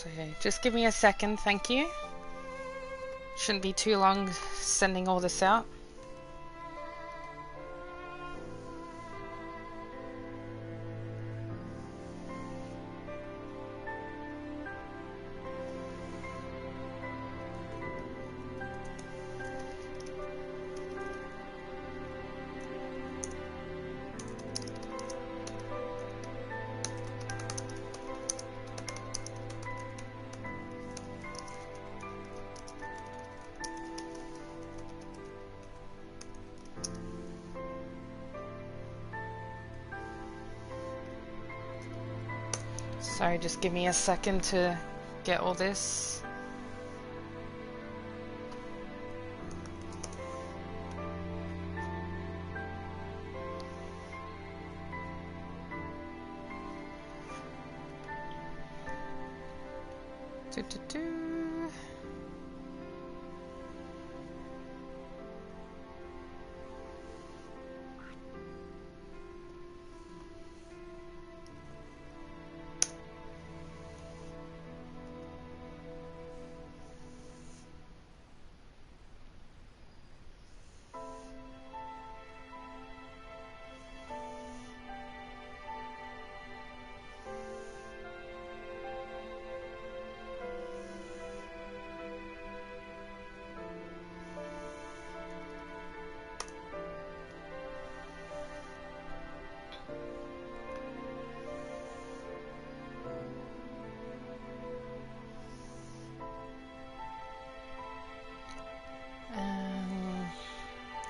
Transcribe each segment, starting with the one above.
Okay, just give me a second, thank you. Shouldn't be too long sending all this out. Sorry, just give me a second to get all this.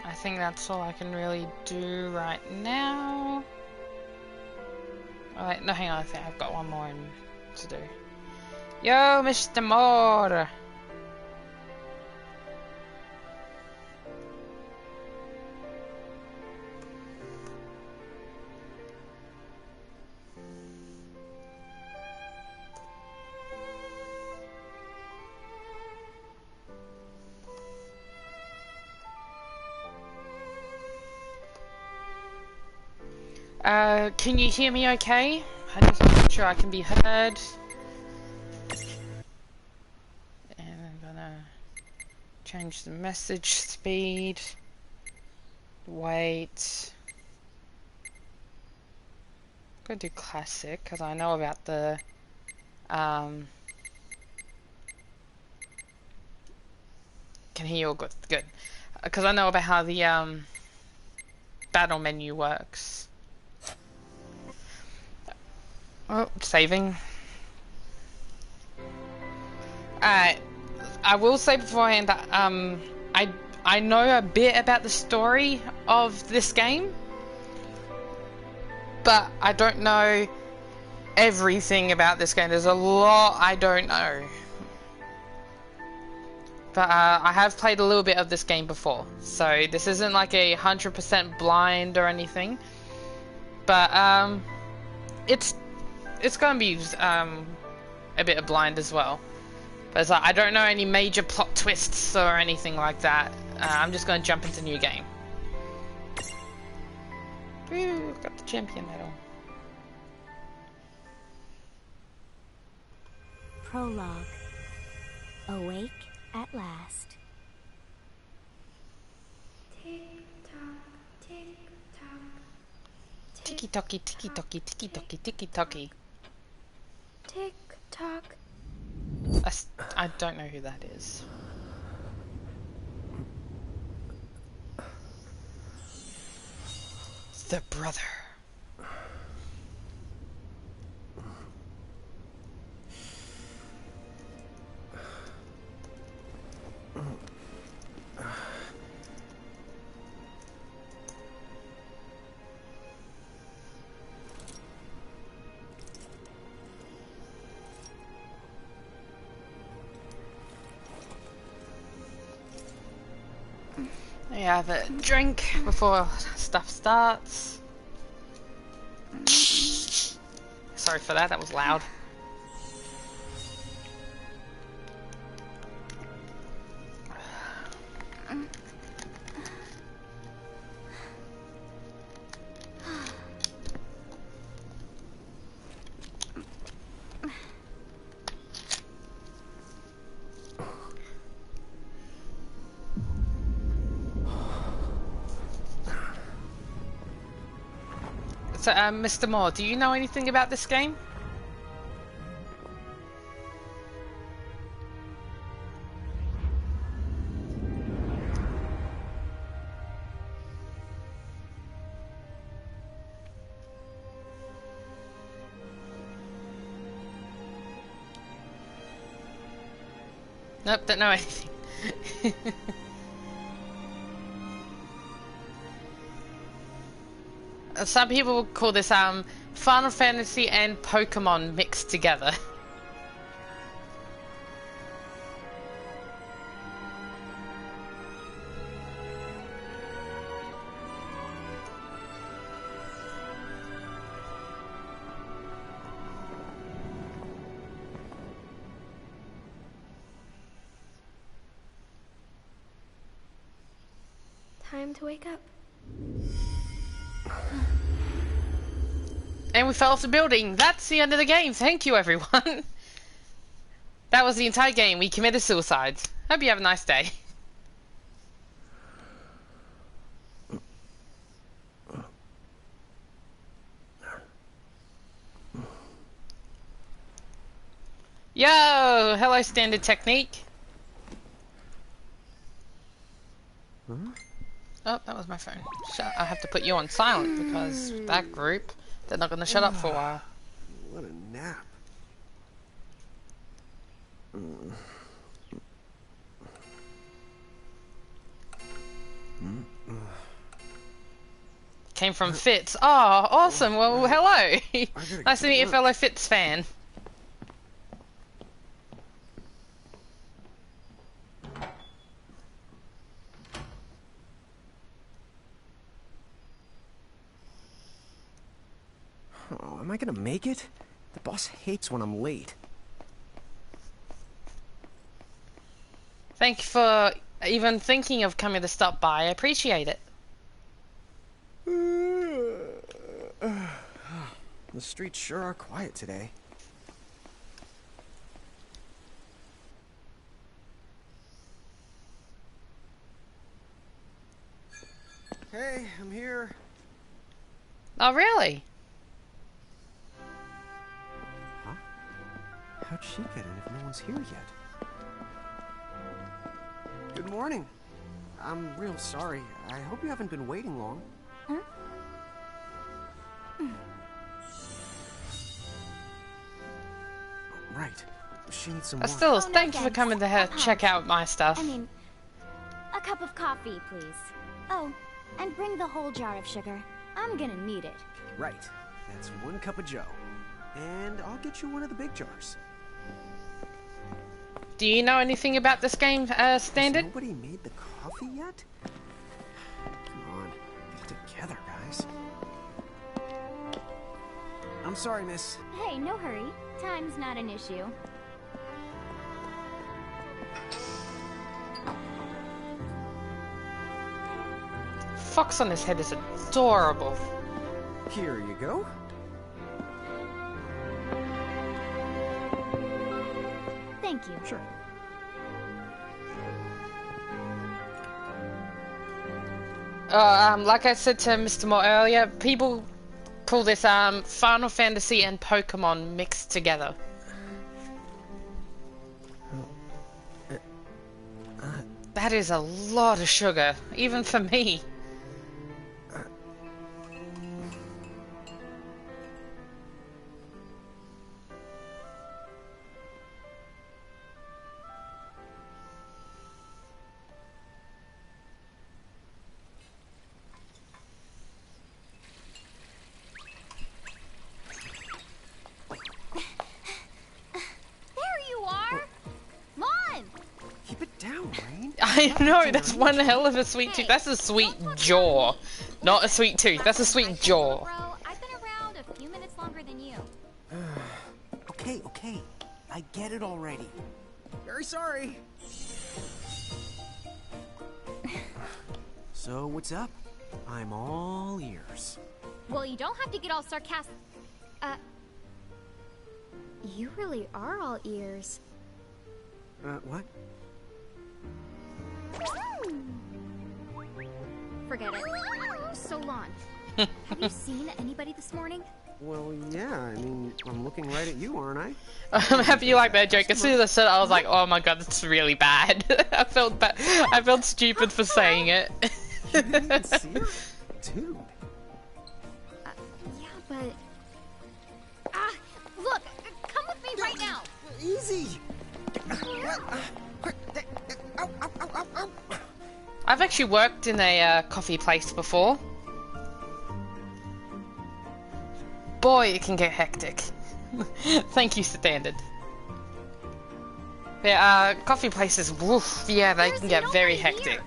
I think that's all I can really do right now. Alright, no, hang on, I think I've got one more to do. Yo, Mr. Moore! Can you hear me okay? I just want to make sure I can be heard. And I'm gonna change the message speed. Wait. I'm gonna do classic because I know about the can hear you all good. Good. Because I know about how the battle menu works. Oh, saving. I will say beforehand that I know a bit about the story of this game, but I don't know everything about this game. There's a lot I don't know. But I have played a little bit of this game before, so this isn't like a 100% blind or anything. But it's gonna be a bit of blind as well. But it's like, I don't know any major plot twists or anything like that. I'm just gonna jump into new game. Woo, got the champion medal. Prologue. Awake at last. Tick tock, tick tock. Tiki tocky, tiki tocky, tiki tocky, tiki tocky. Tick tock. I don't know who that is. The brother. You have a drink before stuff starts. Sorry for that, that was loud. So, Mr. Moore, do you know anything about this game? Nope, don't know anything. Some people call this Final Fantasy and Pokemon mixed together. Time to wake up. And we fell off the building. That's the end of the game. Thank you, everyone. That was the entire game. We committed suicide. Hope you have a nice day. Yo! Hello, Standard Technique. Huh? Oh, that was my phone. I have to put you on silent because that group, they're not going to shut up for a while. What a nap. Came from Fitz. Oh, awesome. Well, hello. Nice to meet your fellow Fitz fan. Oh, am I gonna make it? The boss hates when I'm late. Thank you for even thinking of coming to stop by. I appreciate it. The streets sure are quiet today. Hey, I'm here. Oh, really? Huh? How'd she get in if no one's here yet? Good morning. I'm real sorry. I hope you haven't been waiting long. Huh? Right. She needs some water. Still, Oh, no, thank you for thanks. coming to check out my stuff. I mean, a cup of coffee, please. Oh, and bring the whole jar of sugar. I'm gonna need it. Right. That's 1 cup of Joe. And I'll get you one of the big jars. Do you know anything about this game, Standard? Has nobody made the coffee yet? Come on, get it together, guys. I'm sorry, miss. Hey, no hurry. Time's not an issue. Fox on his head is adorable. Here you go. Thank you. Sure. Like I said to Mr. Moore earlier, people call this Final Fantasy and Pokemon mixed together. That is a lot of sugar, even for me. I know, that's one hell of a sweet tooth. That's a sweet jaw. Not a sweet tooth, that's a sweet jaw. Bro, I've been around a few minutes longer than you. Okay. I get it already. Very sorry. So, what's up? I'm all ears. Well, you don't have to get all sarcastic. You really are all ears. What? Forget it. So long. Have you seen anybody this morning? Well, yeah, I mean, I'm looking right at you, aren't I? I'm happy you like that joke. As soon as I said it, I was like, oh my god, that's really bad. I felt bad. I felt stupid for saying it. You didn't even see her? Dude. Yeah, but... look! Come with me right now! Easy! Ow, ow, ow, ow, ow. I've actually worked in a coffee place before. Boy, it can get hectic. Thank you, Standard. Yeah, coffee places, woof, yeah, they can get very hectic.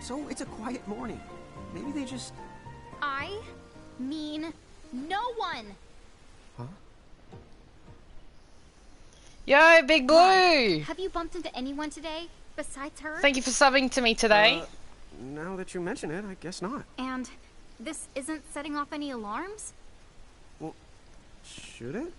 So, it's a quiet morning. Maybe they just... I mean no one! Huh? Yo, Big Blue! Have you bumped into anyone today, besides her? Thank you for subbing to me today. Now that you mention it, I guess not. And this isn't setting off any alarms? Well, should it?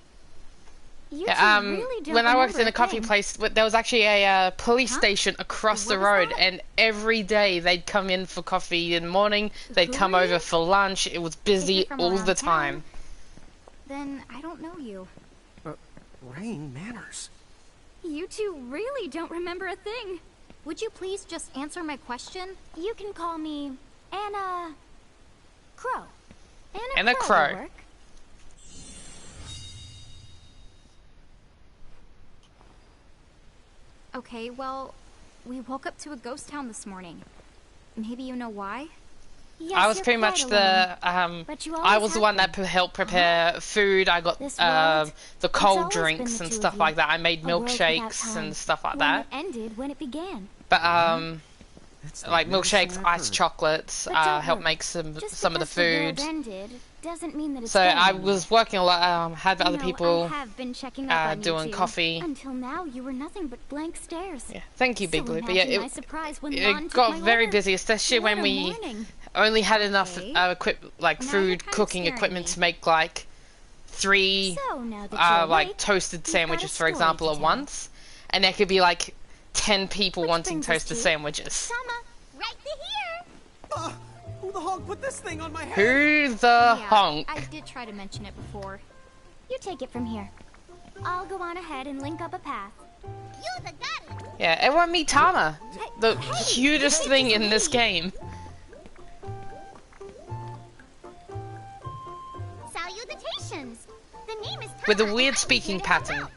You Yeah, two really don't when I worked in remember a coffee thing. place, there was actually a police Huh? station across the What was road, that? and every day they'd come in for coffee in the morning, they'd Who come are over you? for lunch, it was busy from all around the town. time. Then I don't know you. Rain, manners. You two really don't remember a thing. Would you please just answer my question? You can call me Anna Crow. Anna Crow Crow. will work. Okay, well, we woke up to a ghost town this morning. Maybe you know why? Yes, I was you're pretty quite much alone. But you I always was the have one been. that helped prepare food. I got This world, the it's cold always been drinks the and two stuff of like you. that. I made A world without milkshakes time. and stuff like When that. it ended when it began. But That's the like weirdest milkshakes, thing I've iced heard. chocolates, But don't helped worry. make some Just of the because food. The world ended doesn't mean that it's So dead I anymore. was working a lot. Had You other know, people I have been checking up on you doing two. coffee. Until now, you were nothing but blank stares. Yeah, thank you, Big So Blue. But yeah, imagine my surprise when Lon it took got my very order. busy, especially What when a we morning. only had enough Okay. like Now you're food kind of cooking scaring equipment me. to make like 3 So now that you're like awake, toasted you've got a sandwiches, for story example, to at tell. once, and there could be like 10 people Which wanting brings us toasted to sandwiches. Sama, right to here. Who the honk put this thing on my head? Who the Yeah, honk? I did try to mention it before. You take it from here. I'll go on ahead and link up a path. You the daddy. Yeah, everyone meet Tama, the Hey, cutest hey, thing it's in this me. game. Salutations. The name is With a Tama, weird and I'm speaking here to help pattern. out.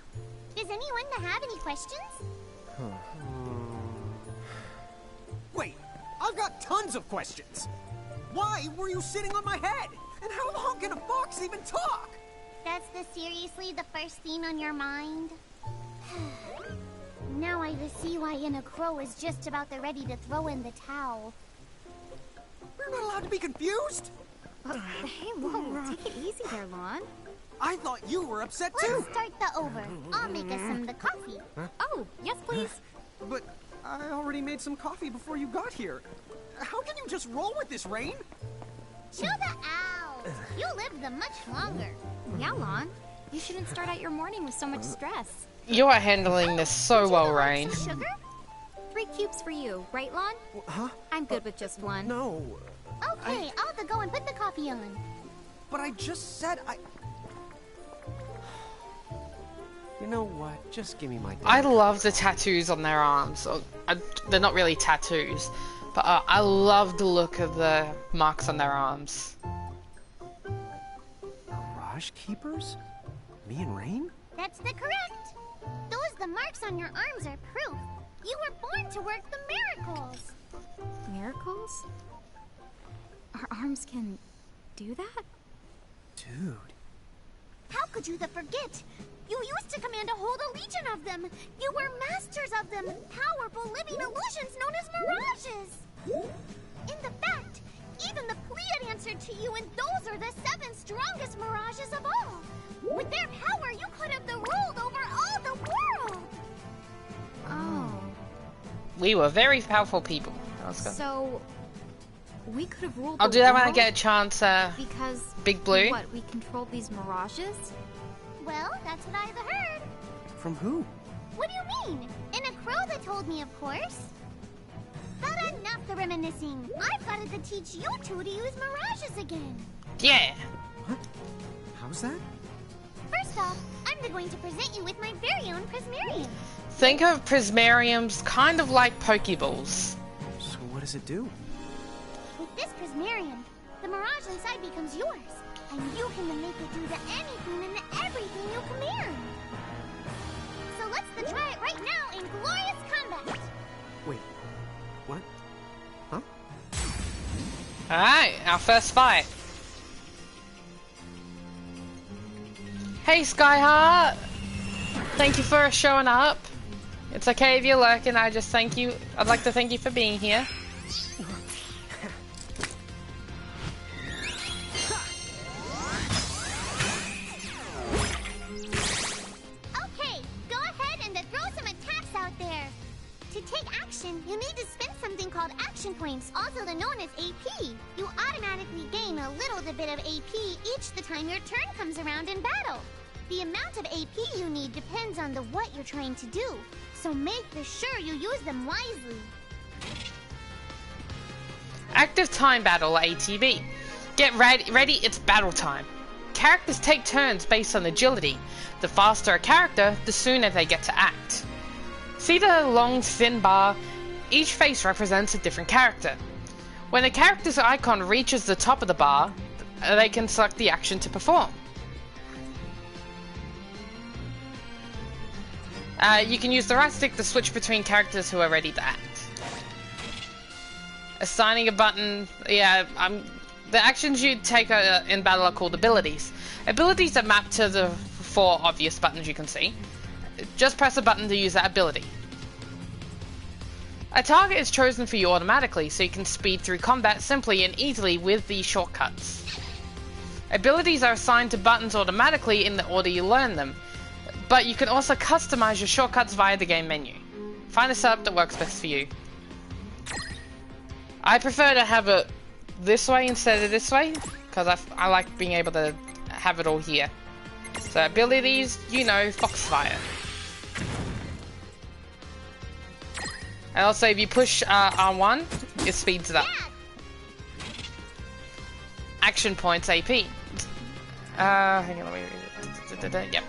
Does anyone have any questions? Wait, I've got tons of questions. Why were you sitting on my head? And how the honk can a fox even talk? That's seriously the first thing on your mind? Now I see why Anna Crow is just about ready to throw in the towel. We're not allowed to be confused. Hey, whoa, take it easy there, Lon. I thought you were upset too. Let's start the over. I'll make us some the coffee. Oh, yes, please. But I already made some coffee before you got here. How can you just roll with this, Rain? Chill the out. You live the much longer. Yeah, Lon. You shouldn't start out your morning with so much stress. You are handling this so Would you well, like Rain. some sugar? 3 cubes for you, right, Lon? Huh? I'm good with just one. No. Okay, I'll go and put the coffee on. But I just said I... You know what? Just give me my... I love the tattoos on their arms. They're not really tattoos, but I love the look of the marks on their arms. Mirage Keepers? Me and Rain? That's the correct. The marks on your arms are proof. You were born to work the miracles. Miracles? Our arms can do that? Dude. How could you forget? You used to command a whole legion of them. You were masters of them, powerful living illusions known as mirages. In the fact, even the Pleiad answered to you, and those are the 7 strongest mirages of all. With their power, you could have ruled over all the world. Oh. We were very powerful people. So, we could have ruled I'll the do that when I world get a chance, because Big Blue. What, we controlled these mirages? Well, that's what I've heard. From who? What do you mean? In a crow that told me, of course. But enough to reminiscing. I've got to teach you two to use mirages again. Yeah. What? How's that? First off, I'm going to present you with my very own Prismarium. Think of Prismariums kind of like Pokeballs. So what does it do? With this Prismarium, the mirage inside becomes yours. And you can make it do the anything and the everything you command. So let's try it right now in glorious combat. Wait, what? Huh? Alright, our first fight. Hey Skyheart! Thank you for showing up. It's okay if you're lurking, I'd like to thank you for being here. Okay, go ahead and throw some attacks out there. To take action, you need to spend something called action points, also known as AP. You automatically gain a little bit of AP each the time your turn comes around in battle. The amount of AP you need depends on what you're trying to do, so make sure you use them wisely. Active Time Battle, ATB. Get ready, it's battle time. Characters take turns based on agility. The faster a character, the sooner they get to act. See the long, thin bar? Each face represents a different character. When a character's icon reaches the top of the bar, they can select the action to perform. You can use the right stick to switch between characters who are ready to act. Assigning a button, the actions you take in battle are called abilities. Abilities are mapped to the 4 obvious buttons you can see. Just press a button to use that ability. A target is chosen for you automatically, so you can speed through combat simply and easily with these shortcuts. Abilities are assigned to buttons automatically in the order you learn them, but you can also customize your shortcuts via the game menu. Find a setup that works best for you. I prefer to have it this way instead of this way, because I like being able to have it all here. So abilities, Foxfire. And also if you push R1, it speeds it up. Action points AP. Hang on, let me read it. Yep.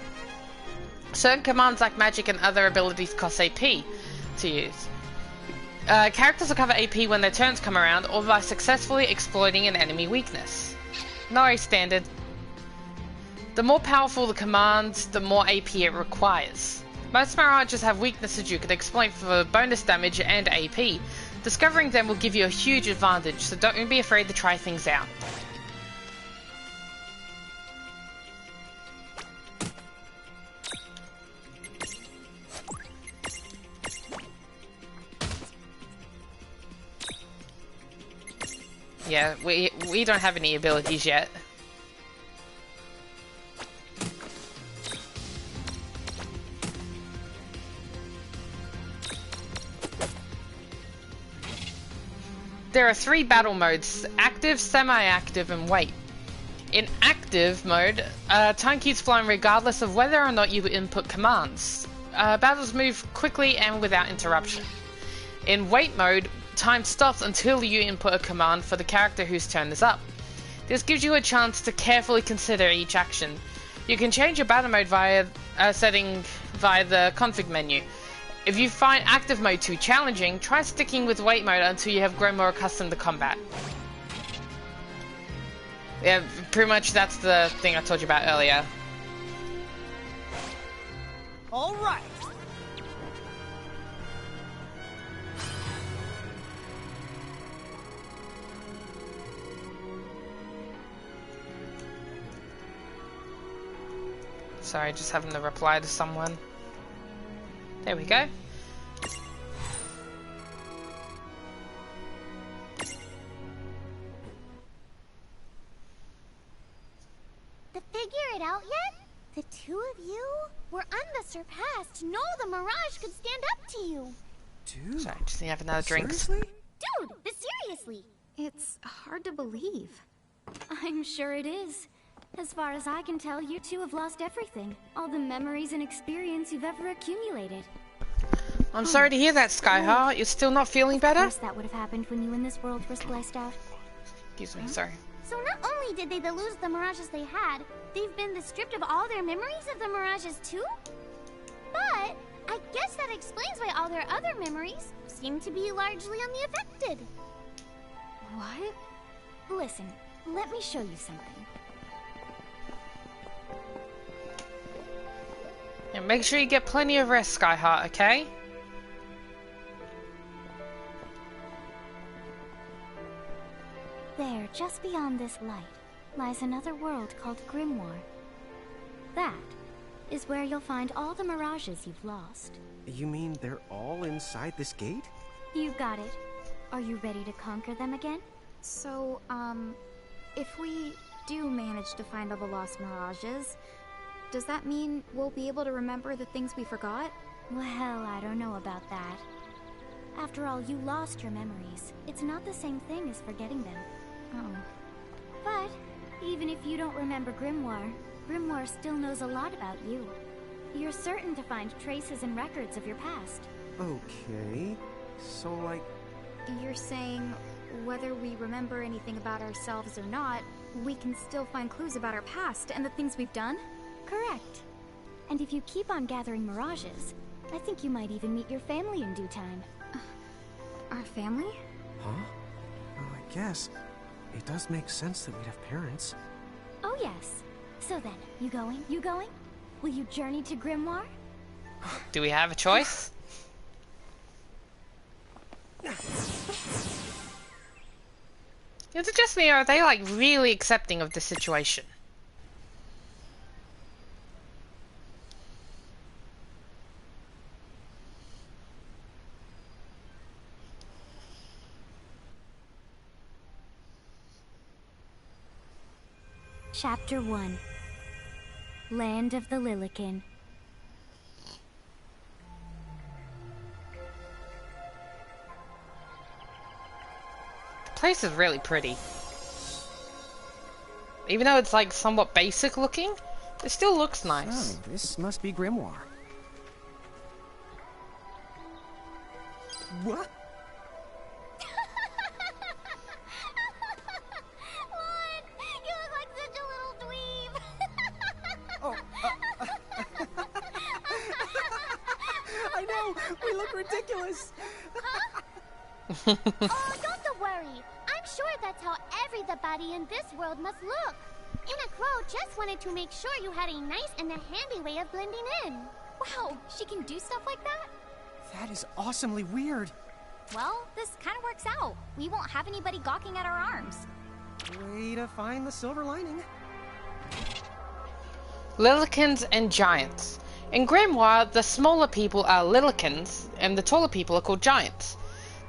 Certain commands like magic and other abilities cost AP to use. Characters will cover AP when their turns come around or by successfully exploiting an enemy weakness. No standard. The more powerful the commands, the more AP it requires. Most mirages have weaknesses you can exploit for bonus damage and AP. Discovering them will give you a huge advantage, so don't be afraid to try things out. Yeah, we don't have any abilities yet. There are 3 battle modes: active, semi-active, and wait. In active mode, time keeps flowing regardless of whether or not you input commands. Battles move quickly and without interruption. In wait mode, time stops until you input a command for the character whose turn is up. This gives you a chance to carefully consider each action. You can change your battle mode via setting via the config menu. If you find active mode too challenging, try sticking with wait mode until you have grown more accustomed to combat. Yeah, pretty much that's the thing I told you about earlier. All right. Sorry, just having to reply to someone. There we go. To figure it out yet? The two of you were unsurpassed. No, the Mirage could stand up to you. Dude. Sorry, just need to have another drink. Seriously? Dude, but seriously. It's hard to believe. I'm sure it is. As far as I can tell, you two have lost everything. All the memories and experience you've ever accumulated. I'm sorry to hear that, Skyheart. You're still not feeling better? Of course that would have happened when you and this world were spliced out. Excuse me, sorry. So not only did they lose the mirages they had, they've been stripped of all their memories of the mirages too? But I guess that explains why all their other memories seem to be largely unaffected. What? Listen, let me show you something. Yeah, make sure you get plenty of rest, Skyheart, okay? There, just beyond this light, lies another world called Grimoire. That is where you'll find all the mirages you've lost. You mean they're all inside this gate? You got it. Are you ready to conquer them again? So, if we do manage to find all the lost mirages, does that mean we'll be able to remember the things we forgot? Well, I don't know about that. After all, you lost your memories. It's not the same thing as forgetting them. Oh. But, even if you don't remember Grimoire, Grimoire still knows a lot about you. You're certain to find traces and records of your past. Okay. So, like... You're saying, whether we remember anything about ourselves or not, we can still find clues about our past and the things we've done? Correct. And if you keep on gathering mirages, I think you might even meet your family in due time. Our family? Huh? Well, I guess. It does make sense that we'd have parents. Oh yes. So then, you going? You going? Will you journey to Grimoire? Do we have a choice? Is it just me, or are they like really accepting of the situation? Chapter 1. Land of the Lilican. The place is really pretty. Even though it's like somewhat basic looking, it still looks nice. Oh, this must be Grimoire. What? You look like such a little dweeb. Oh, I know! We look ridiculous! Oh, don't worry. I'm sure that's how everybody in this world must look. Anna Crow just wanted to make sure you had a nice and a handy way of blending in. Wow, she can do stuff like that? That is awesomely weird. Well, this kind of works out. We won't have anybody gawking at our arms. Way to find the silver lining. Lilicans and giants. In Grimoire, the smaller people are Lilicans, and the taller people are called giants.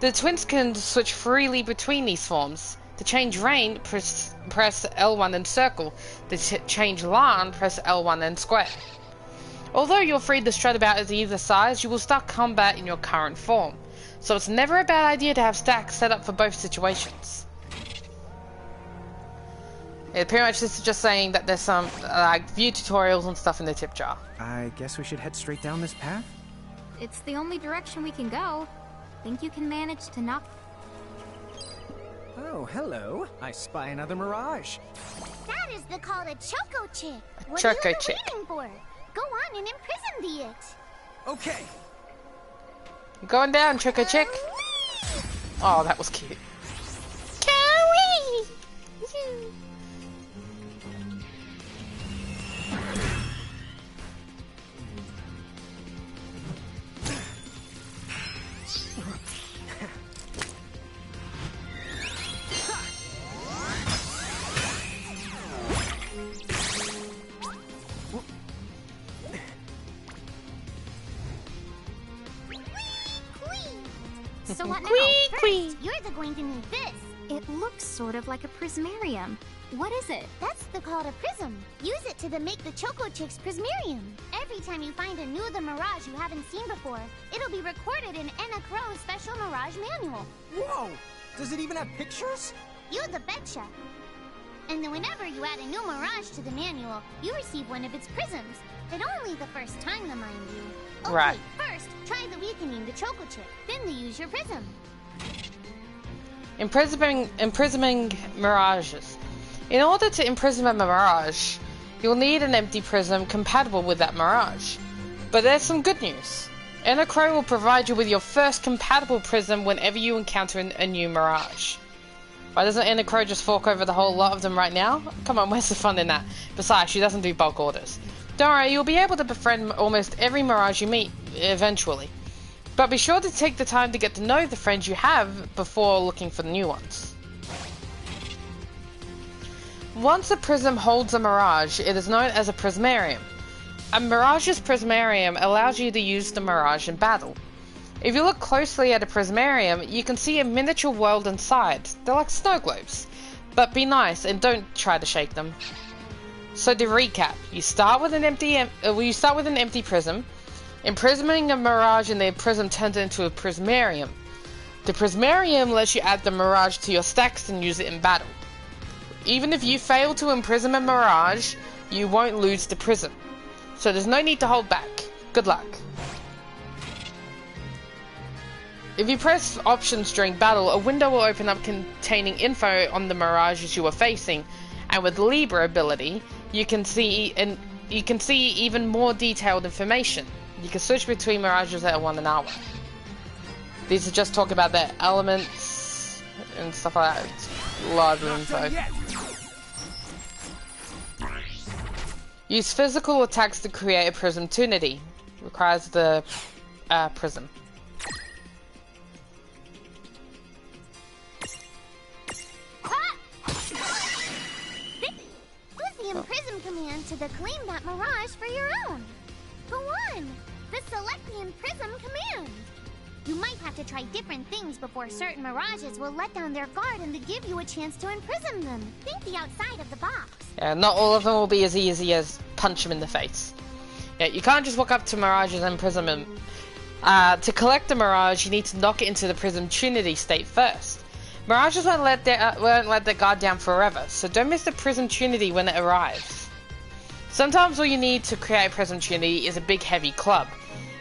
The twins can switch freely between these forms. To change rain, press L1 and circle. To change land, press L1 and square. Although you're free to strut about as either size, you will start combat in your current form. So it's never a bad idea to have stacks set up for both situations. Yeah, pretty much this is just saying that there's some like view tutorials and stuff in the tip jar. I guess we should head straight down this path? It's the only direction we can go. Think you can manage to knock... Oh, hello. I spy another mirage. That is called a Choco Chick. A What Choco are you Chick. waiting for? Go on and imprison the it. Okay. Going down, Choco Chick. Oh, that was cute. Kawaii! So what now? Quee. First, you're going to need this. It looks sort of like a prismarium. What is it? That's called a prism. Use it to make the Choco Chick's prismarium. Every time you find a new the mirage you haven't seen before, it'll be recorded in Anna Crow's special mirage manual. Whoa! Does it even have pictures? You the betcha. And then whenever you add a new mirage to the manual, you receive one of its prisms. But only the first time, mind you. Okay, Right. first, try the weakening the Choco Chip, then use your prism. Imprisoning mirages. In order to imprison a mirage, you'll need an empty prism compatible with that mirage. But there's some good news. Crow will provide you with your first compatible prism whenever you encounter a new mirage. Why doesn't Crow just fork over the whole lot of them right now? Come on, where's the fun in that? Besides, she doesn't do bulk orders. Don't worry, you'll be able to befriend almost every mirage you meet, eventually. But be sure to take the time to get to know the friends you have before looking for the new ones. Once a prism holds a mirage, it is known as a prismarium. A mirage's prismarium allows you to use the mirage in battle. If you look closely at a prismarium, you can see a miniature world inside. They're like snow globes. But be nice and don't try to shake them. So to recap, you start with an empty prism. Imprisoning a mirage and the prism turns it into a prismarium. The prismarium lets you add the mirage to your stacks and use it in battle. Even if you fail to imprison a mirage, you won't lose the prism. So there's no need to hold back. Good luck. If you press options during battle, a window will open up containing info on the mirages you are facing, and with Libra ability, you can see even more detailed information. You can switch between mirages at 1 hour. These are just talking about their elements and stuff like that. It's a lot of info. Use physical attacks to create a prism tunity. Requires the prism. Use the Imprism command to claim that mirage for your own. Go on! The Select the Imprism command! You might have to try different things before certain mirages will let down their guard and to give you a chance to imprison them. Think the outside of the box. Yeah, not all of them will be as easy as punch them in the face. Yeah, you can't just walk up to mirages and imprison them. To collect the mirage, you need to knock it into the prism trinity state first. Mirages won't let their guard down forever, so don't miss the prism trinity when it arrives. Sometimes all you need to create a prism trinity is a big heavy club,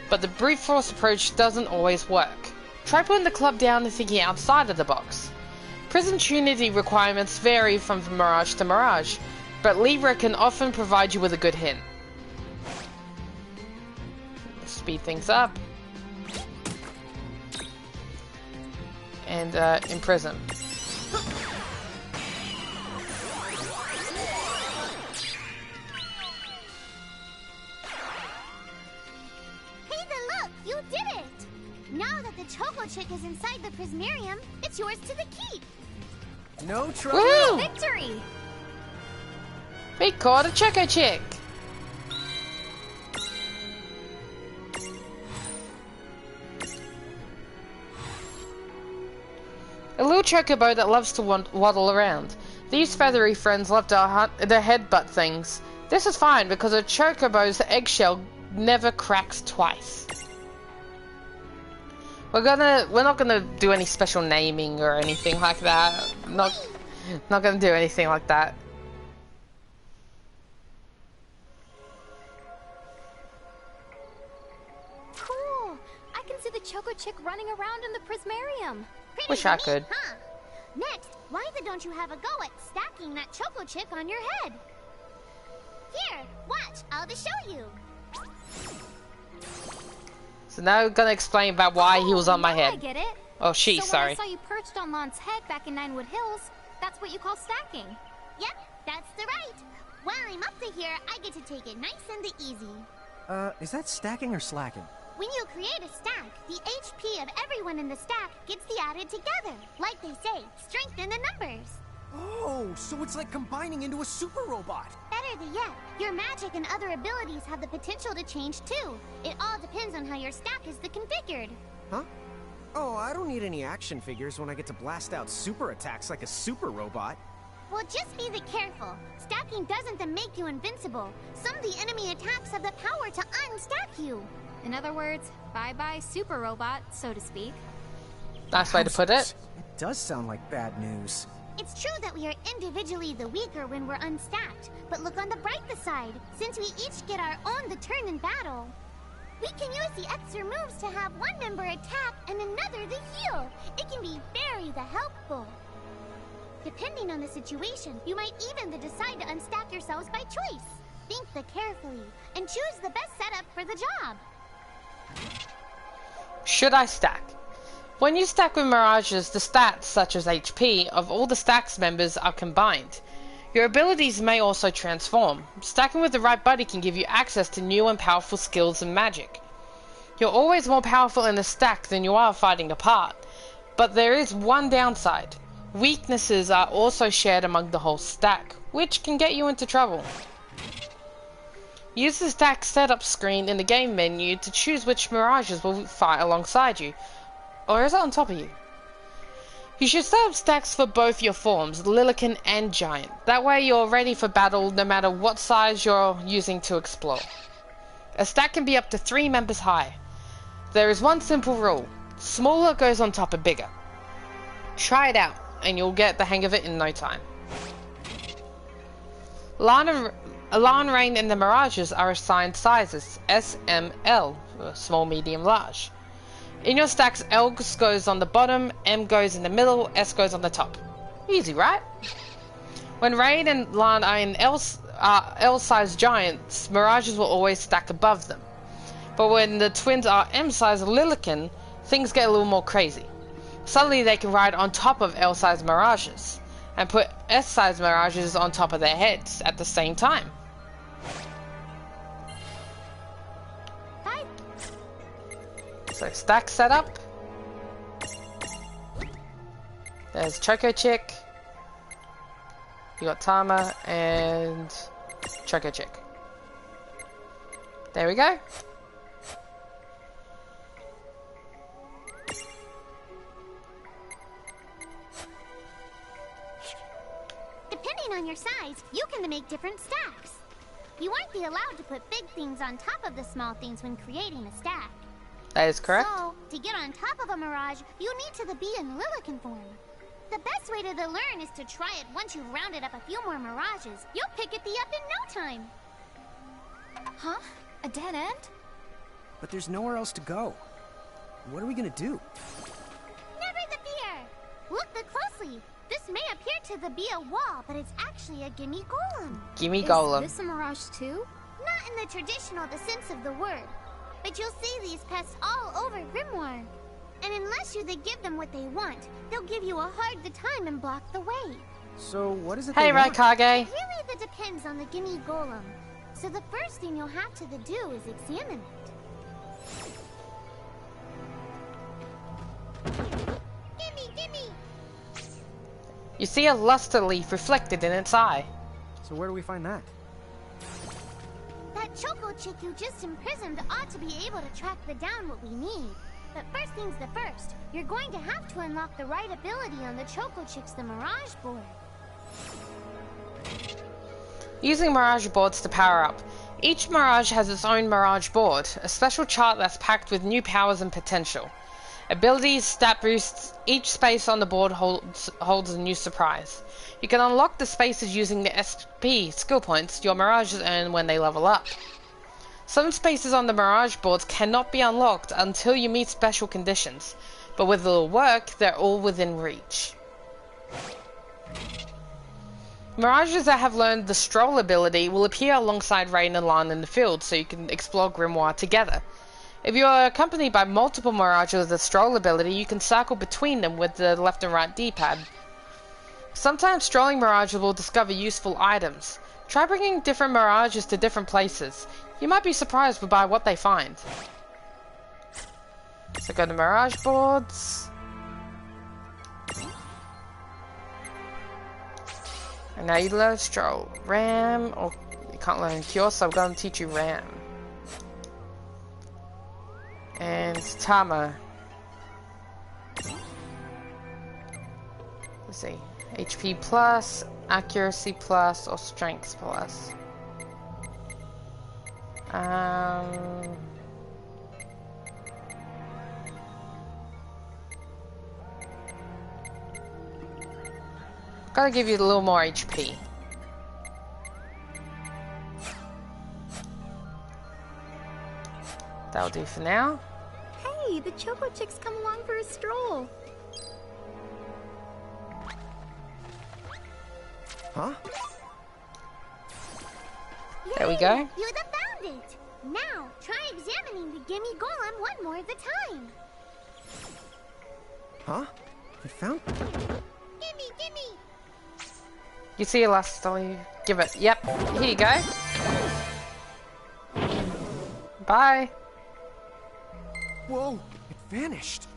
but the brute force approach doesn't always work. Try putting the club down and thinking outside of the box. Prism trinity requirements vary from mirage to mirage, but Libra can often provide you with a good hint. Speed things up. And imprison. You did it! Now that the Choco Chick is inside the Prismarium, it's yours to the keep. No trouble. Woo! Victory! We caught a Choco Chick! A little chocobo that loves to waddle around. These feathery friends love to hunt their headbutt things. This is fine because a chocobo's eggshell never cracks twice. We're not gonna do any special naming or anything like that. Not gonna do anything like that. Cool! I can see the Choco Chick running around in the Prismarium. Pretty Wish I neat, could. Huh? Next, why don't you have a go at stacking that Choco Chick on your head? Here, watch. I'll just show you. So now we're gonna explain about why he was on my now head. I get it. Oh, she, so sorry. When I saw you perched on Lon's head back in Ninewood Hills, that's what you call stacking. Yep, that's the right. While I'm up to here, I get to take it nice and easy. Is that stacking or slacking? When you create a stack, the HP of everyone in the stack gets added together. Like they say, strengthen the numbers. Oh, so it's like combining into a super robot. Better than yet, your magic and other abilities have the potential to change too. It all depends on how your stack is configured. Huh? Oh, I don't need any action figures when I get to blast out super attacks like a super robot. Well, just be careful. Stacking doesn't make you invincible. Some of the enemy attacks have the power to unstack you. In other words, bye-bye super robot, so to speak. Nice way to put it. It does sound like bad news. It's true that we are individually the weaker when we're unstacked, but look on the brighter side. Since we each get our own turn in battle. We can use the extra moves to have one member attack and another to heal. It can be very helpful. Depending on the situation, you might even decide to unstack yourselves by choice. Think carefully and choose the best setup for the job. Should I stack? When you stack with Mirages, the stats, such as HP, of all the stack's members are combined. Your abilities may also transform. Stacking with the right buddy can give you access to new and powerful skills and magic. You're always more powerful in a stack than you are fighting apart. But there is one downside. Weaknesses are also shared among the whole stack, which can get you into trouble. Use the stack setup screen in the game menu to choose which Mirages will fight alongside you. Or is it on top of you? You should set up stacks for both your forms, Lilican and Giant. That way you're ready for battle no matter what size you're using to explore. A stack can be up to 3 members high. There is one simple rule. Smaller goes on top of bigger. Try it out, and you'll get the hang of it in no time. Alan, Rain, and the Mirages are assigned sizes, S, M, L, small, medium, large. In your stacks, L goes on the bottom, M goes in the middle, S goes on the top. Easy, right? When Rain and Lan are in L-sized giants, Mirages will always stack above them. But when the twins are M-sized Lilican, things get a little more crazy. Suddenly they can ride on top of L-sized Mirages, and put S-sized Mirages on top of their heads at the same time. So stack setup. There's Choco Chick. You got Tama and Choco Chick. There we go. Depending on your size, you can make different stacks. You won't be allowed to put big things on top of the small things when creating a stack. That is correct. So, to get on top of a Mirage, you need to be in Lilican form. The best way to learn is to try it once you've rounded up a few more Mirages. You'll pick it up in no time. Huh? A dead end? But there's nowhere else to go. What are we gonna do? Never the fear! Look closely. This may appear to be a wall, but it's actually a gimme golem. Gimme golem. Is this a Mirage too? Not in the traditional sense of the word. But you'll see these pests all over Grimoire. And unless you give them what they want, they'll give you a hard time and block the way. So what is it Hey, they want? Raikage. Really, that depends on the gimme golem. So the first thing you'll have to do is examine it. Gimme! You see a luster leaf reflected in its eye. So where do we find that? That Choco Chick you just imprisoned ought to be able to track down what we need. But first things first, you're going to have to unlock the right ability on the Choco Chick's Mirage board. Using Mirage boards to power up. Each Mirage has its own Mirage board, a special chart that's packed with new powers and potential. Abilities, stat boosts, each space on the board holds a new surprise. You can unlock the spaces using the SP skill points your Mirages earn when they level up. Some spaces on the Mirage boards cannot be unlocked until you meet special conditions, but with a little work, they're all within reach. Mirages that have learned the Stroll ability will appear alongside Rain and Lan in the field, so you can explore Grimoire together. If you are accompanied by multiple Mirages with the Stroll ability, you can circle between them with the left and right D-pad. Sometimes strolling Mirages will discover useful items. Try bringing different Mirages to different places. You might be surprised by what they find. So go to Mirage boards. And now you learn Stroll. Ram, or you can't learn Cure, so I'm going to teach you Ram. And Tama. Let's see. HP plus, accuracy plus, or strength plus. Gotta give you a little more HP. That'll do for now. Hey, the Choco Chick's come along for a stroll. Huh? There we go. You found it. Now try examining the gimme golem one more at a time. Huh? You found? Gimme, gimme. You see your last story. Give it. Yep. Here you go. Bye. Whoa! It vanished.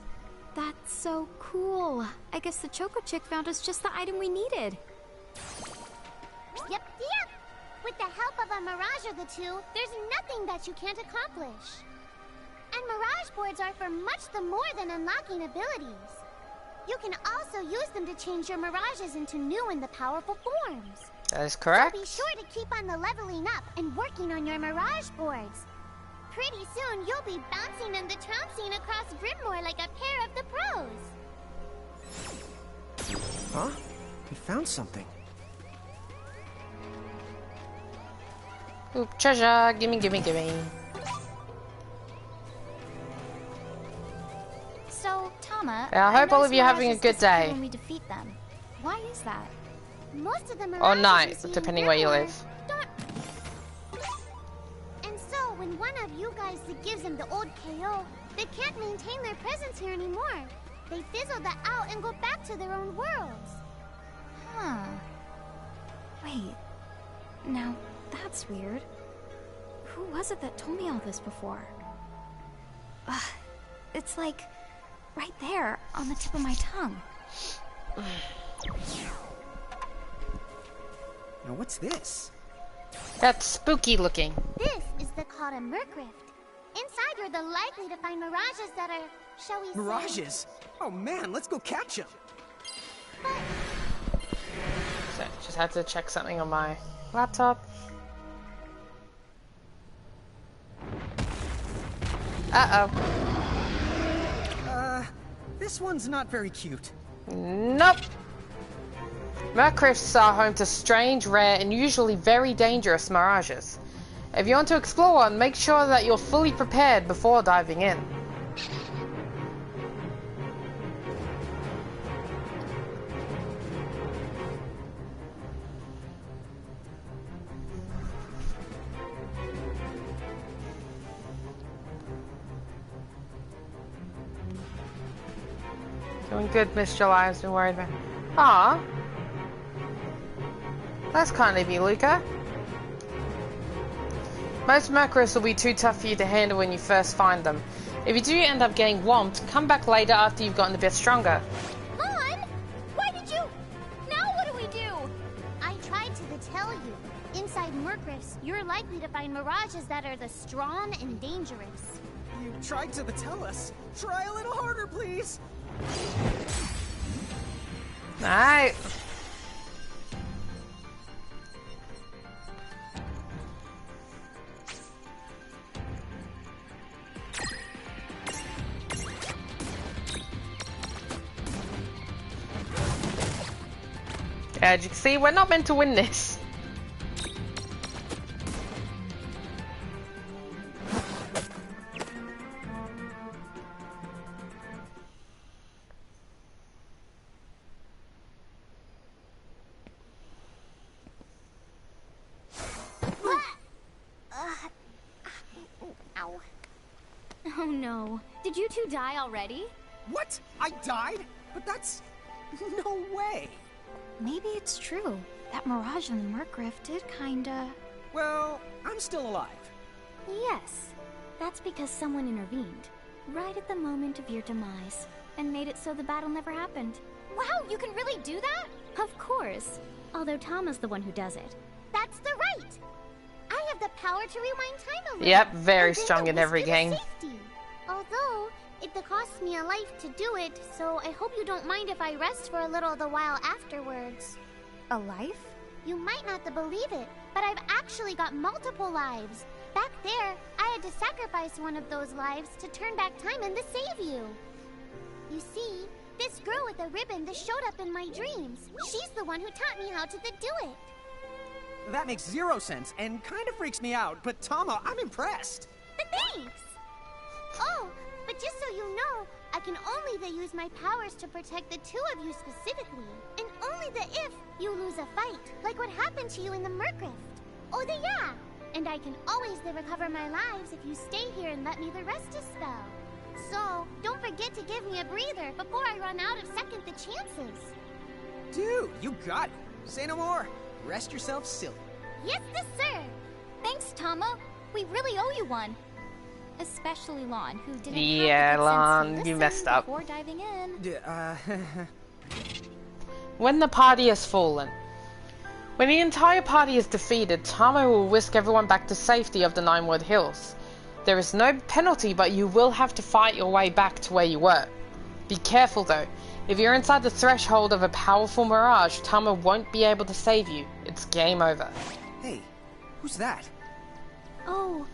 That's so cool. I guess the Choco Chick found us just the item we needed. Yep. With the help of a mirage of the two, there's nothing that you can't accomplish. And mirage boards are for much the more than unlocking abilities. You can also use them to change your mirages into new and the powerful forms. That is correct. So be sure to keep on the leveling up and working on your mirage boards. Pretty soon you'll be bouncing and the trouncing across Brimmore like a pair of the pros. Huh? We found something. Oop, treasure. Gimme, gimme, gimme. So, Tama, Yeah, I hope all of noticed you are having a mirages good disappear day. when we defeat them. Why is that? Most of the Or mirages you night, see in depending where you Brimmore live. don't- And so, when one of you guys gives them the old KO, they can't maintain their presence here anymore. They fizzle that out and go back to their own worlds. Huh. Wait. Now, that's weird. Who was it that told me all this before? It's like right there on the tip of my tongue. Now what's this? That's spooky looking. This is called a Merc Rift. Inside, you're the likely to find mirages that are, shall we say... Mirages? Oh man, let's go catch them. So, just had to check something on my laptop. Uh-oh. This one's not very cute. Nope. Mercrifts are home to strange, rare, and usually very dangerous mirages. If you want to explore one, make sure that you're fully prepared before diving in. Doing good, Miss July. I've been worried about. Aw. That's kind of you, Luca. Most macros will be too tough for you to handle when you first find them. If you do end up getting whomped, come back later after you've gotten a bit stronger. Mom! Why did you... Now what do we do? I tried to tell you. Inside Mercrifts, you're likely to find mirages that are the strong and dangerous. You tried to tell us. Try a little harder, please. Alright. As you can see, we're not meant to win this. Ow. Oh no. Did you two die already? What? I died? But that's... no way. Maybe it's true. That mirage in the Merc Rift did kinda... Well, I'm still alive. Yes. That's because someone intervened. Right at the moment of your demise. And made it so the battle never happened. Wow, you can really do that? Of course. Although Tama's the one who does it. That's the right. I have the power to rewind time a little. Yep, very and bring strong the in every whiskey to game. safety. Although, it costs me a life to do it, so I hope you don't mind if I rest for a little the while afterwards. A life? You might not believe it, but I've actually got multiple lives. Back there, I had to sacrifice one of those lives to turn back time and to save you. You see, this girl with a ribbon that showed up in my dreams. She's the one who taught me how to do it. That makes 0 sense and kind of freaks me out, but Tama, I'm impressed. Thanks! Oh, but just so you know, I can only use my powers to protect the two of you specifically. And only if you lose a fight, like what happened to you in the Mercrift. Oh, yeah! And I can always recover my lives if you stay here and let me rest a spell. So, don't forget to give me a breather before I run out of second the chances. Dude, you got it. Say no more. Rest yourself silly. Yes, sir. Thanks, Tama. We really owe you one. Especially Lon, who didn't Yeah, have the good Lon, sense to you listen messed up. before diving in. When the party has fallen. When the entire party is defeated, Tama will whisk everyone back to safety of the Ninewood Hills. There is no penalty, but you will have to fight your way back to where you were. Be careful though. If you're inside the threshold of a powerful mirage, Tama won't be able to save you. It's game over. Hey, who's that? Oh,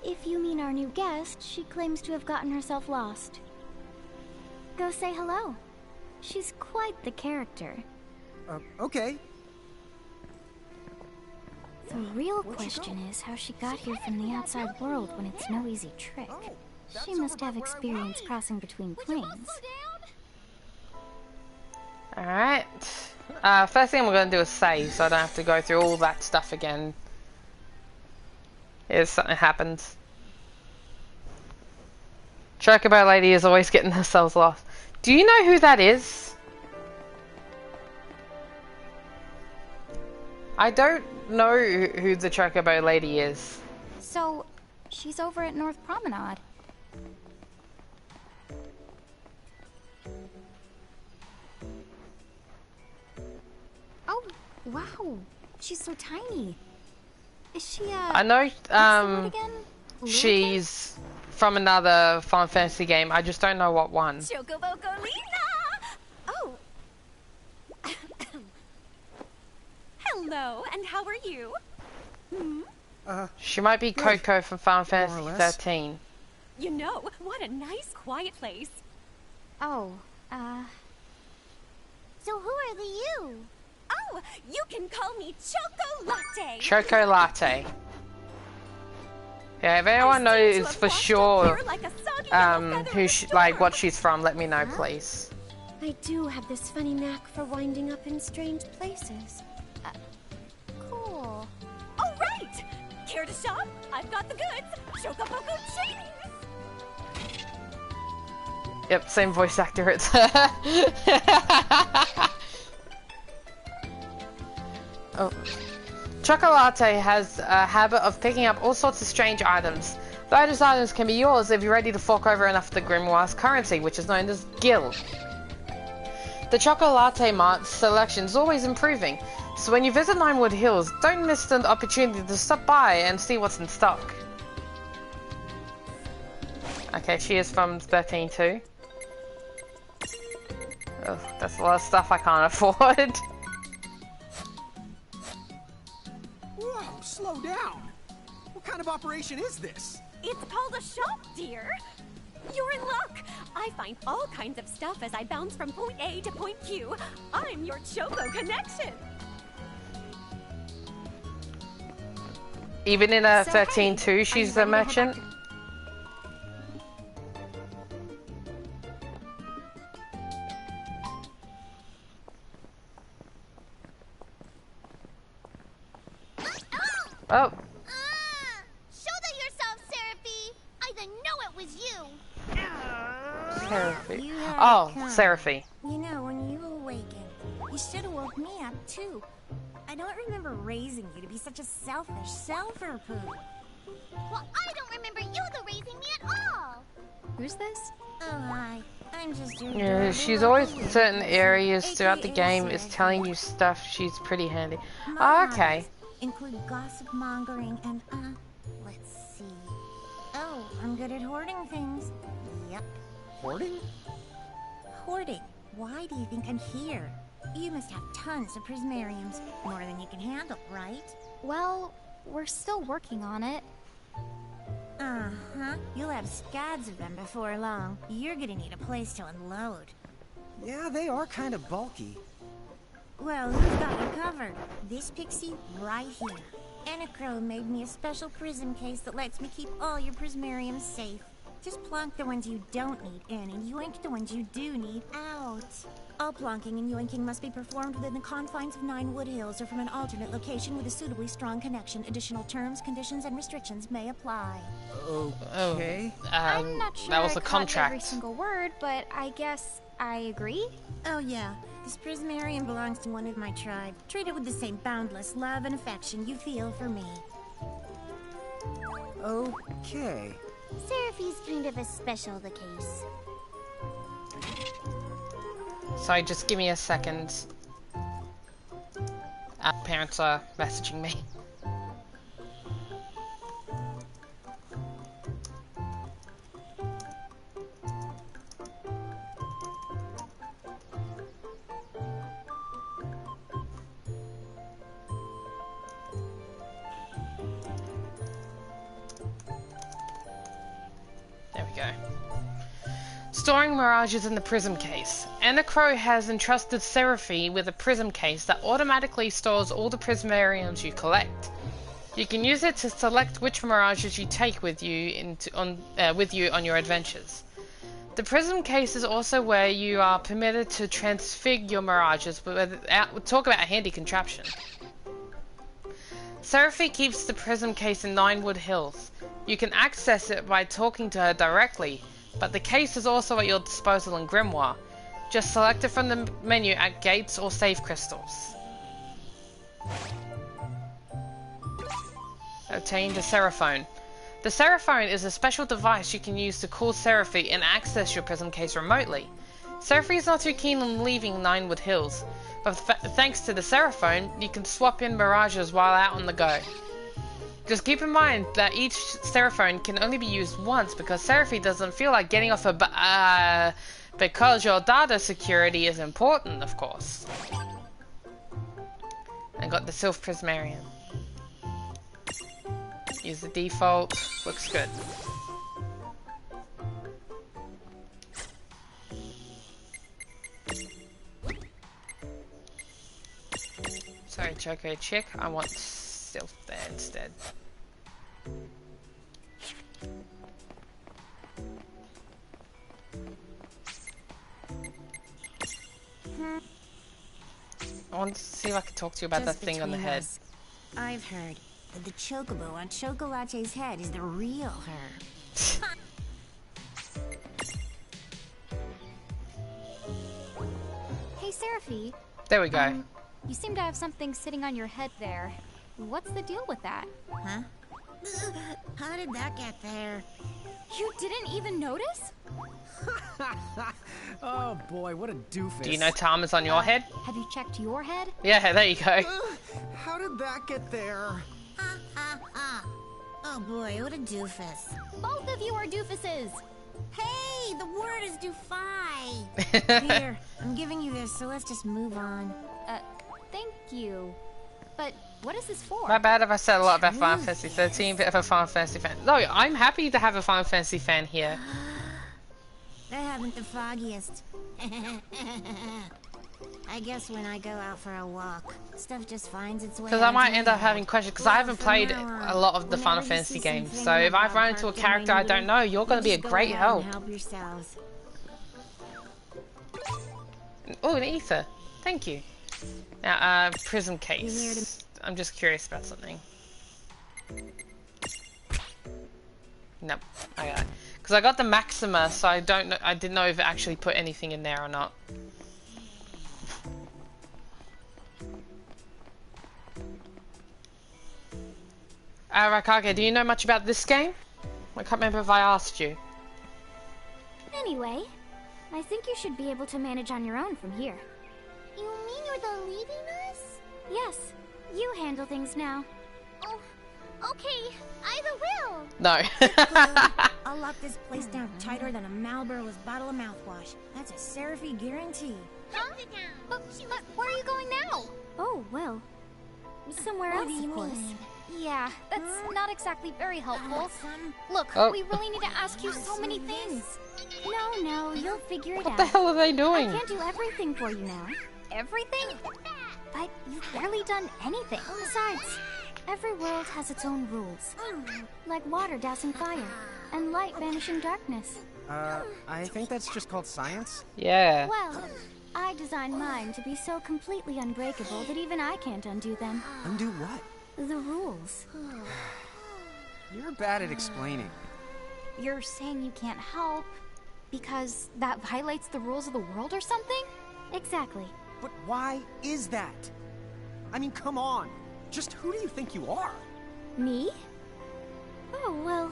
if you mean our new guest, she claims to have gotten herself lost. Go say hello. She's quite the character. Okay. The real question is how she got here from the outside world when it's no easy trick. She must have experience crossing between planes. Alright. First thing we're going to do is save, so I don't have to go through all that stuff again. If something happens. Chocobo lady is always getting herself lost. Do you know who that is? I don't know who the Chocobo lady is. So, she's over at North Promenade. Oh, wow. She's so tiny. Is she, I know, what's the word again? she's from another Final Fantasy game. I just don't know what one. Chocobocolina! Oh. Hello, and how are you? She might be Good. Coco from Final Fantasy More or less. 13. You know, what a nice, quiet place. Oh, So who are the you? Oh, you can call me Choco Latte. Choco Latte. Yeah, if anyone I seem to knows have for washed up sure here like a soggy little feather who in a like what storm. she's from, let me know, please. I do have this funny knack for winding up in strange places. cool. All right. Care to shop? I've got the goods. Chocoboco Chains. Yep, same voice actor. It's oh. Chocolate has a habit of picking up all sorts of strange items. Those items can be yours if you're ready to fork over enough of the Grimoire's currency, which is known as Gil. The Chocolate Mart's selection is always improving, so when you visit Ninewood Hills, don't miss the opportunity to stop by and see what's in stock. Okay, she is from 13 too. Ugh, that's a lot of stuff I can't afford. Whoa, slow down. What kind of operation is this? It's called a shop, dear. You're in luck. I find all kinds of stuff as I bounce from point A to point Q. I'm your Choco connection. Even in a 13 too, she's a merchant. Oh, Shoulder yourself, Seraphy! I didn't know it was you! Seraphy. Oh, Seraphy. You know, when you awakened, you should have woke me up too. I don't remember raising you to be such a selfish self-poo. Well, I don't remember you raising me at all! Who's this? Oh, hi. I'm just your Yeah, adorable she's always little in certain sister, areas throughout the aka game is Seraphy. telling you stuff. She's pretty handy. My Oh, okay. hobbies include gossip mongering and, let's see. Oh, I'm good at hoarding things. Yep. Hoarding? Hoarding. Why do you think I'm here? You must have tons of prismariums. More than you can handle, right? Well, we're still working on it. Uh-huh. You'll have scads of them before long. You're gonna need a place to unload. Yeah, they are kind of bulky. Well, who's got you covered? This pixie right here. Anacro made me a special prism case that lets me keep all your prismariums safe. Just plonk the ones you don't need in and yoink the ones you do need out. All plonking and yoinking must be performed within the confines of 9 Wood Hills or from an alternate location with a suitably strong connection. Additional terms, conditions, and restrictions may apply. Okay. I'm not sure that was I the caught contract. every single word, but I guess I agree. Oh yeah, this Prismarian belongs to one of my tribe. Treat it with the same boundless love and affection you feel for me. Okay. Seraphi's kind of a special the case. Sorry, just give me a second. Parents are messaging me. There we go. Storing mirages in the prism case. Anna Crow has entrusted Seraphi with a prism case that automatically stores all the prismariums you collect. You can use it to select which mirages you take with you on your adventures. The prism case is also where you are permitted to transfig your mirages talk about a handy contraption. Seraphi keeps the prism case in 9 Wood Hills. You can access it by talking to her directly, but the case is also at your disposal in Grimoire. Just select it from the menu at Gates or Save Crystals. Obtain the Seraphone. The Seraphone is a special device you can use to call Seraphi and access your prism case remotely. Seraphi is not too keen on leaving 9 Wood Hills, but thanks to the Seraphone, you can swap in mirages while out on the go. Just keep in mind that each Seraphone can only be used once because Seraphi doesn't feel like getting off a because your data security is important, of course. I got the Sylph Prismarian. Use the default. Looks good. Sorry, Choco Chick. I want Sylph there instead. I want to see if I can talk to you about Just that thing on the head. us, I've heard that the chocobo on Chocolate's head is the real her. Hey, Seraphi. There we go. You seem to have something sitting on your head there. What's the deal with that? Huh? How did that get there? You didn't even notice? Oh boy, what a doofus. Do you know Tom is on your head? Have you checked your head? Yeah, there you go. How did that get there? Oh boy, what a doofus. Both of you are doofuses. Hey, the word is doofy. Here, I'm giving you this, so let's just move on. Thank you. But what is this for? My bad if I said a lot about Final Fantasy 13, bit of a Final Fantasy fan. No, I'm happy to have a Final Fantasy fan here. I haven't the foggiest. I guess when I go out for a walk, stuff just finds its way. Because I might onto end my up having head. questions, because Well, I haven't from played now on, a lot of the whenever Final you Fantasy see games. something So in if the I've run into a ballpark character I that don't know, you're going to be a just go great ahead help. and help yourselves. Oh, an ether. Thank you. Now, prism You're here case. I'm just curious about something. Nope, I got it. Because I got the Maxima, so I don't know. I didn't know if it actually put anything in there or not. Rakage, do you know much about this game? I can't remember if I asked you. Anyway, I think you should be able to manage on your own from here. You mean you're the leaving us? Yes, you handle things now. Oh, okay. Either will. No. I'll lock this place down tighter than a Marlboro's bottle of mouthwash. That's a Seraphi guarantee. Huh? But where are you going now? Oh, well, somewhere What else, do you of course. mean? Yeah, that's not exactly very helpful. Son, Look, Oh. we really need to ask you so many things. No, you'll figure it What out. the hell are they I doing? can't do everything for you now. Everything? But you've barely done anything. Besides, Every world has its own rules. Like water dousing fire, and light banishing darkness. I think that's just called science. Yeah. Well, I designed mine to be so completely unbreakable that even I can't undo them. Undo what? The rules. You're bad at explaining. You're saying you can't help because that violates the rules of the world or something? Exactly. But why is that? I mean, come on. Just who do you think you are? Me? Oh, well...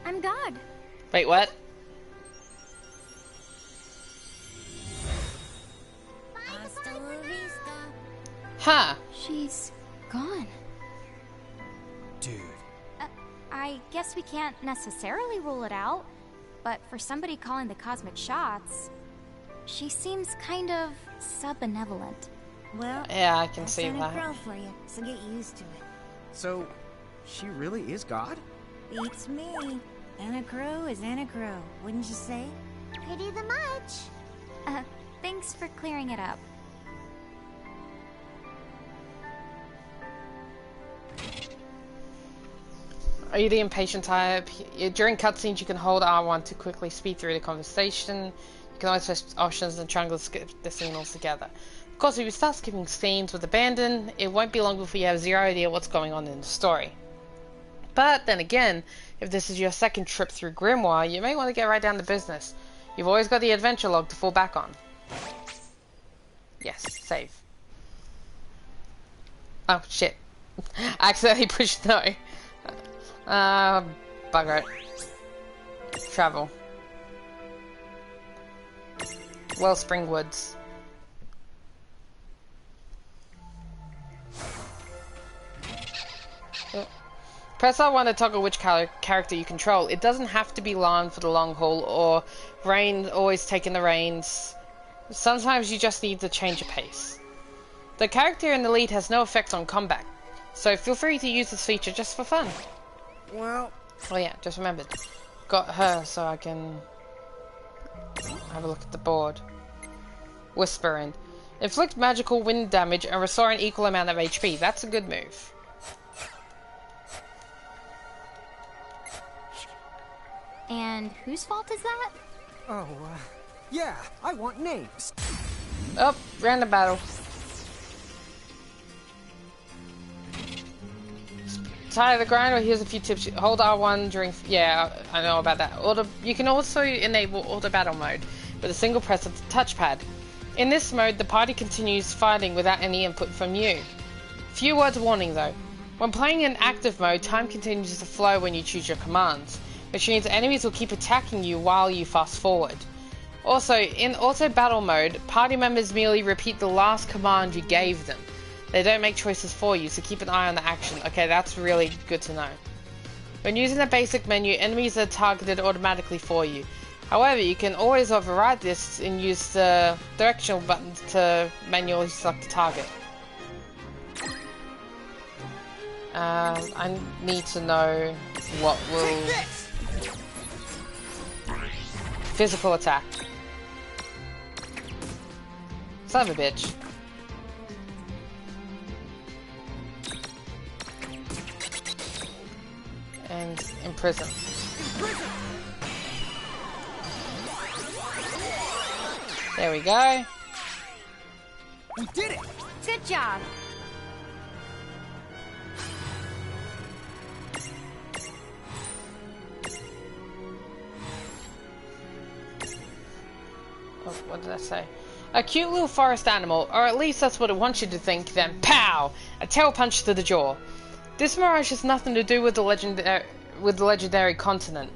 I'm God. Wait, what? Huh. She's gone. Dude. I guess we can't necessarily rule it out, but for somebody calling the cosmic shots, she seems kind of sub-benevolent. Well, Yeah, I can that's see Anna that. Crow for you, so get used to it. So, she really is God? Beats me. Anna Crow is Anna Crow, wouldn't you say? Pretty the much. Thanks for clearing it up. Are you the impatient type? During cutscenes, you can hold R1 to quickly speed through the conversation. You can always press options and triangle to skip the scene altogether. Of course, if you start skipping scenes with abandon, it won't be long before you have zero idea what's going on in the story. But then again, if this is your second trip through Grimoire, you may want to get right down to business. You've always got the adventure log to fall back on. Yes, save. Oh, shit. I accidentally pushed no. Bugger it. Travel. Wellspring Woods. Press R1 to toggle which character you control. It doesn't have to be Lan for the long haul, or Rain always taking the reins. Sometimes you just need to change your pace. The character in the lead has no effect on combat, so feel free to use this feature just for fun. Well... Oh yeah, just remembered. Got her so I can have a look at the board. Whispering. Inflict magical wind damage and restore an equal amount of HP. That's a good move. And whose fault is that? Oh, yeah, I want names. Oh, random battle. Tired of the grind? Well, here's a few tips. Hold R1 during... Yeah, I know about that. You can also enable auto battle mode with a single press of the touchpad. In this mode, the party continues fighting without any input from you. Few words of warning though. When playing in active mode, time continues to flow when you choose your commands, which means enemies will keep attacking you while you fast forward. Also, in auto battle mode, party members merely repeat the last command you gave them. They don't make choices for you, so keep an eye on the action. Okay, that's really good to know. When using the basic menu, enemies are targeted automatically for you. However, you can always override this and use the directional button to manually select the target. I need to know what will... Physical attack. Son of a bitch. And imprison. There we go. We did it! Good job. Oh, what did I say? A cute little forest animal, or at least that's what it wants you to think, then pow! A tail punch to the jaw. This mirage has nothing to do with the legendary continent,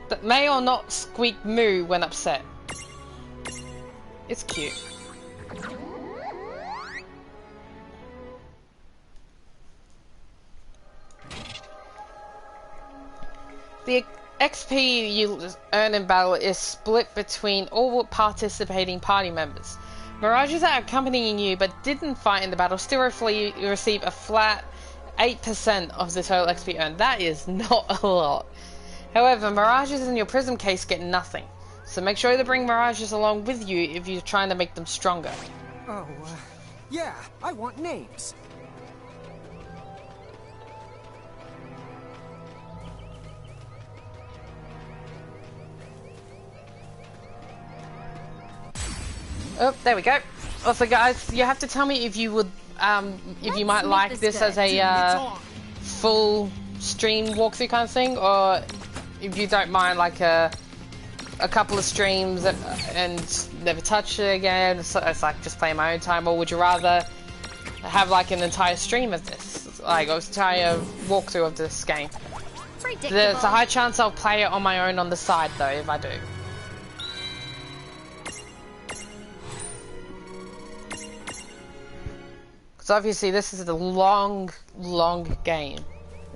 but may or not squeak moo when upset. It's cute. The XP you earn in battle is split between all participating party members. Mirages that are accompanying you but didn't fight in the battle still receive a flat 8% of the total XP earned. That is not a lot. However, mirages in your prism case get nothing, so make sure to bring mirages along with you if you're trying to make them stronger. Oh, yeah, I want names. Oh, there we go. Also, guys, you have to tell me if you would, if you might like this as a full stream walkthrough kind of thing, or if you don't mind like a couple of streams and never touch it again. So it's like just playing my own time, or would you rather have like an entire stream of this, like an entire walkthrough of this game? There's a high chance I'll play it on my own on the side though, if I do. Because obviously this is a long game.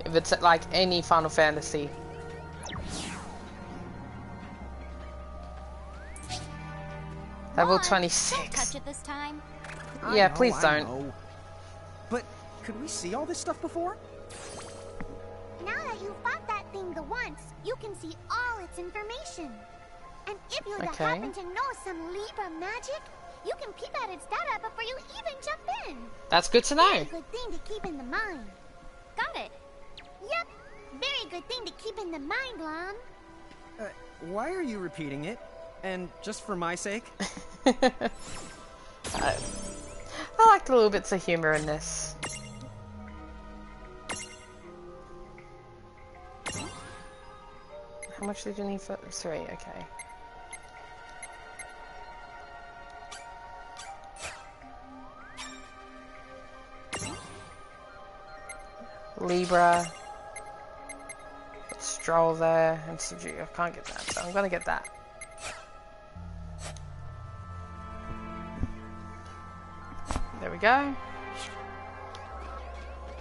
If it's like any Final Fantasy. Level 26. Don't touch it this time. Yeah, please I don't. know. But could we see all this stuff before? Now that you fought that thing the once, you can see all its information. And if you Okay. happen to know some Libra magic, you can peep at its data before you even jump in. That's good to know. Very good thing to keep in the mind. Got it. Yep, very good thing to keep in the mind, Lon. Why are you repeating it? And just for my sake? I like the little bits of humor in this. How much did you need for 3? Okay. Libra. Stroll there and subdue. I can't get that, so I'm gonna get that. There we go.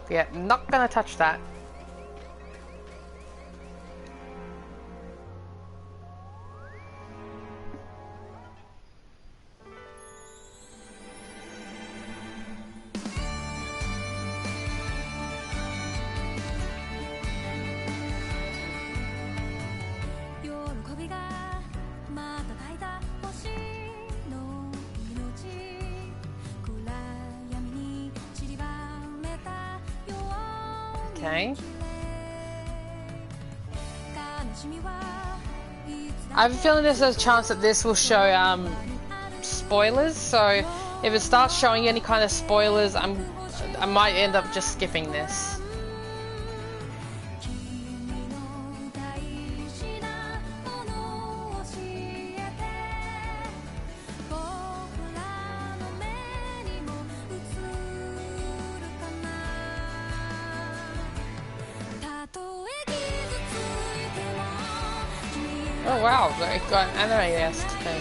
Yeah, not gonna touch that. Okay. I have a feeling there's a chance that this will show spoilers, so if it starts showing any kind of spoilers, I might end up just skipping this. Oh wow, they got an anime-esque thing.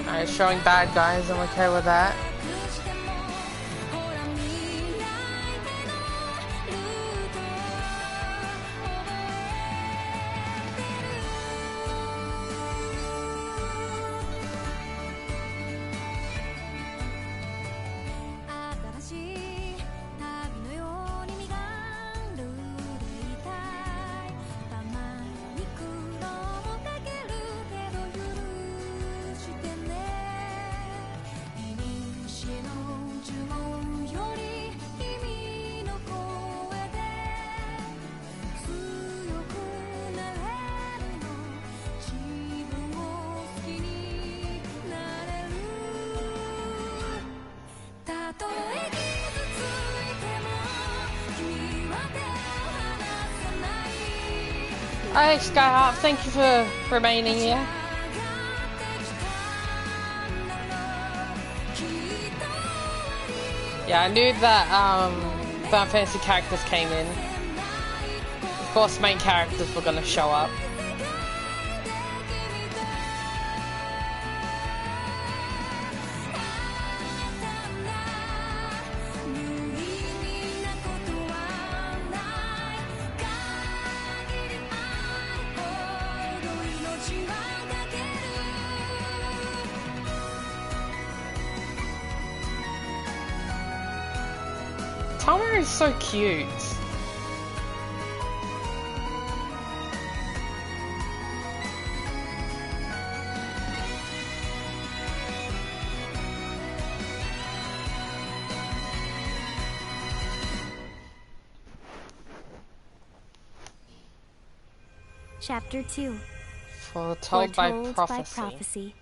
Alright, showing bad guys, I'm okay with that. Hi Skyheart, thank you for remaining here. Yeah, I knew that Final Fantasy characters came in. Of course main characters were gonna show up. Tamara is so cute. Chapter 2. Foretold by prophecy. prophecy.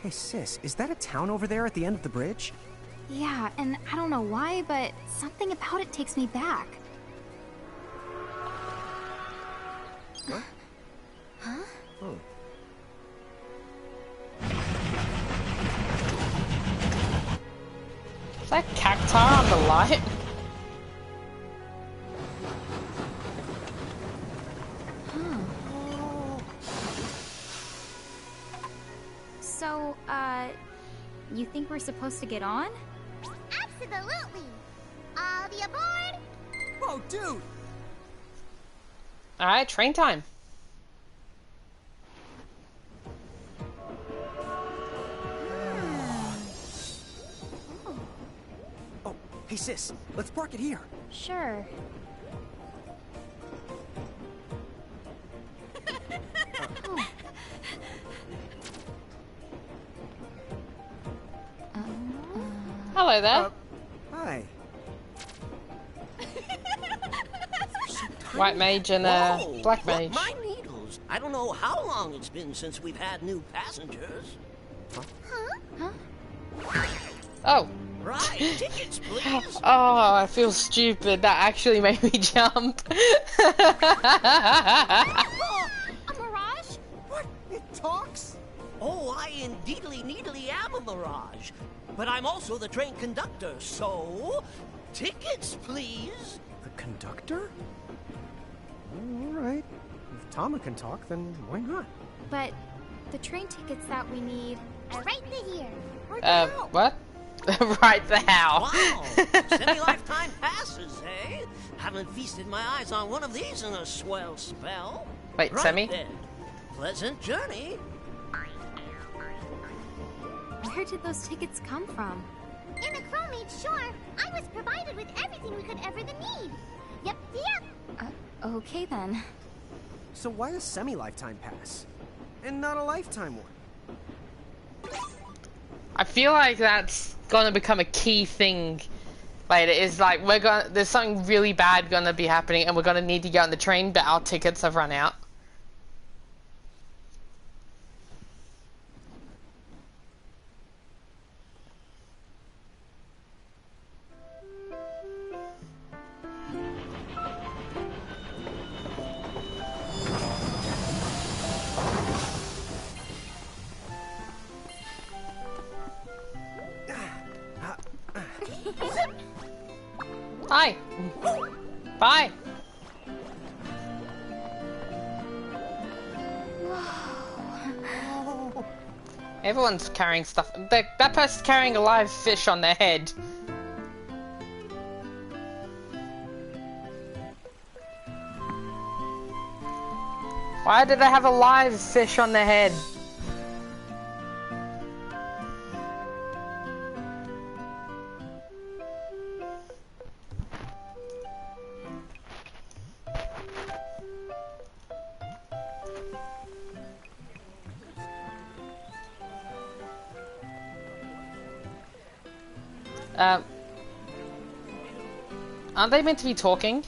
Hey sis, is that a town over there at the end of the bridge? Yeah, and I don't know why, but something about it takes me back. What? Huh? Oh. Is that cacti on the light? So, you think we're supposed to get on? Absolutely. All the aboard. Whoa, dude! Alright, train time. Oh, hey sis, let's park it here. Sure. Hello there. Hi. White mage and Whoa, black look, mage. my needles. I don't know how long it's been since we've had new passengers. Oh. Right, tickets, please. Oh, I feel stupid. That actually made me jump. A mirage? What? It talks? Oh, I indeedly needly am a mirage. But I'm also the train conductor, so... tickets, please. The conductor? Alright. If Tama can talk, then why not? But the train tickets that we need... Right here. Right now. What? Right the how. Wow, semi-lifetime passes, eh? Haven't feasted my eyes on one of these in a swell spell. Wait, Right Semi? then. Pleasant journey. Where did those tickets come from? In the Chromate shore, I was provided with everything we could ever need. Yep. Okay then. So why a semi-lifetime pass? And not a lifetime one? I feel like that's gonna become a key thing later. Is like there's something really bad gonna be happening, and we're gonna need to get on the train, but our tickets have run out. Hi. Bye. Everyone's carrying stuff. That person's carrying a live fish on their head. Why did they have a live fish on their head? Aren't they meant to be talking?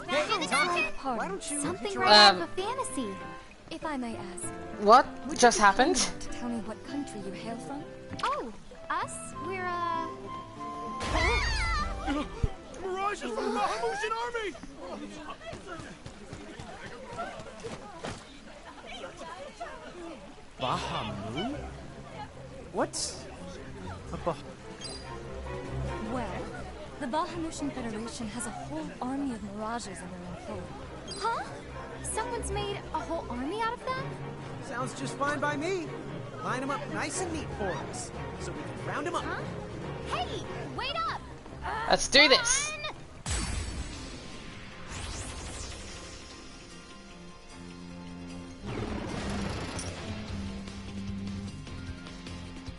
Hey, Tama, why don't you... Something hitch a right ride? out of a fantasy. If I may ask, What would just you be happened? kind enough to tell me what country you hail from? Oh, us? We're, Mirage is from the Bahamutian army! Bahamu? What's a Well, the Bahamutian Federation has a whole army of mirages in their employ. Huh? Someone's made a whole army out of them? Sounds just fine by me. Line them up nice and neat for us, so we can round them up. Huh? Hey, wait up! Let's do this.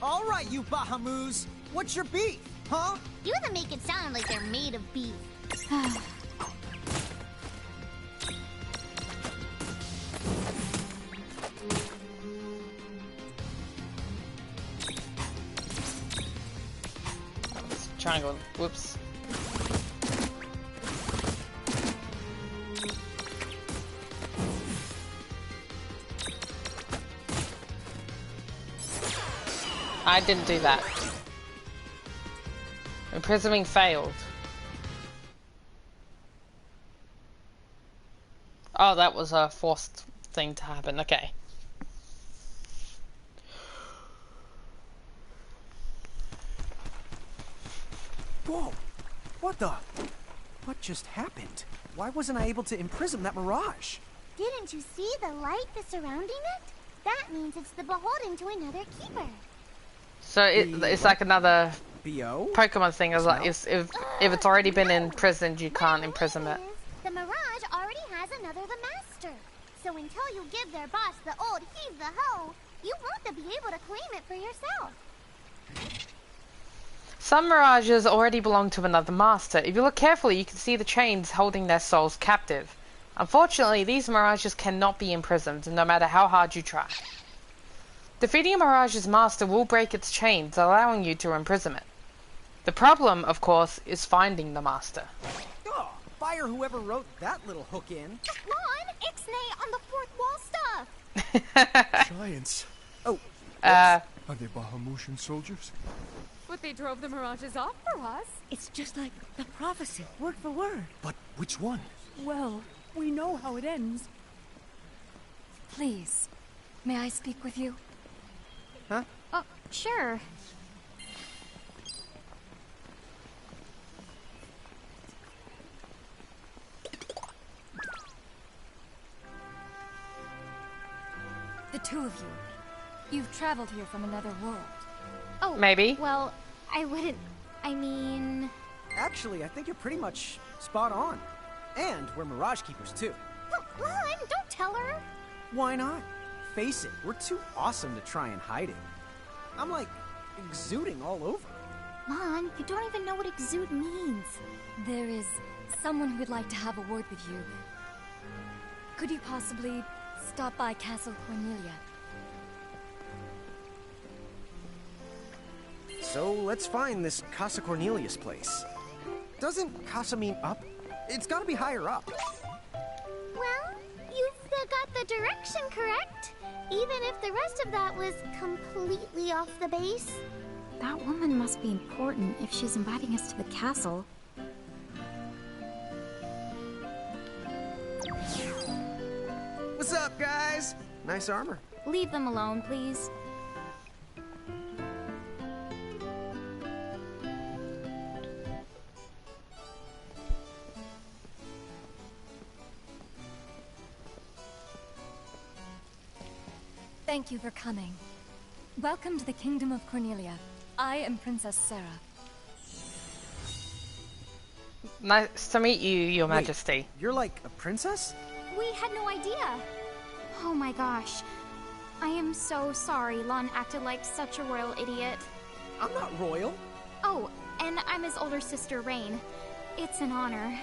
All right, you Bahamus. What's your beef, huh? You that make it sound like they're made of beef. triangle. Whoops. I didn't do that. Imprisoning failed. Oh, that was a forced thing to happen. Okay. Whoa! What the? What just happened? Why wasn't I able to imprison that mirage? Didn't you see the light that's surrounding it? That means it's the beholden to another keeper. So it's like another B.O.? Pokemon thing. Is like if it's already been imprisoned, you can't imprison it. The mirage already has another the master. So until you give their boss the old heave the ho, you won't be able to claim it for yourself. Some mirages already belong to another master. If you look carefully, you can see the chains holding their souls captive. Unfortunately, these mirages cannot be imprisoned, no matter how hard you try. Defeating a mirage's master will break its chains, allowing you to imprison it. The problem, of course, is finding the master. Oh, fire whoever wrote that little hook in. Lon, ixnay on the fourth wall stuff! Giants. Oh, Are they Bahamutian soldiers? But they drove the mirages off for us. It's just like the prophecy, word for word. But which one? Well, we know how it ends. Please, may I speak with you? Huh? Oh, sure. The two of you. You've traveled here from another world. Oh, Maybe. Well, I wouldn't. I mean. Actually, I think you're pretty much spot on. And we're Mirage Keepers, too. Lon, don't tell her. Why not? Face it, we're too awesome to try and hide it. I'm like exuding all over. Lon, you don't even know what exude means. There is someone who would like to have a word with you. Could you possibly stop by Castle Cornelia? So let's find this Casa Cornelius place. Doesn't Casa mean up? It's gotta be higher up. Well, you've got the direction correct. Even if the rest of that was completely off the base. That woman must be important if she's inviting us to the castle. What's up, guys? Nice armor. Leave them alone, please. Thank you for coming. Welcome to the Kingdom of Cornelia. I am Princess Sarah. Nice to meet you, Your Wait, Majesty. You're like a princess? We had no idea. Oh my gosh. I am so sorry Lon acted like such a royal idiot. I'm not royal. Oh, and I'm his older sister, Rain. It's an honor.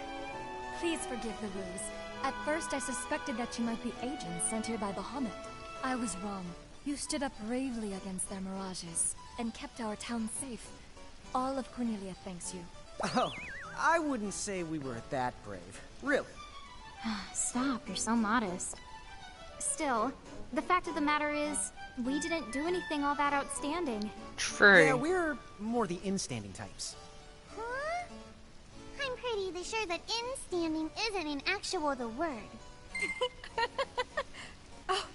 Please forgive the ruse. At first I suspected that you might be agents sent here by Bahamut. I was wrong. You stood up bravely against their mirages and kept our town safe. All of Cornelia thanks you. Oh, I wouldn't say we were that brave. Really. Stop, you're so modest. Still, the fact of the matter is, we didn't do anything all that outstanding. True. Yeah, we're more the in-standing types. Huh? I'm pretty sure that in-standing isn't in actual the word. Oh,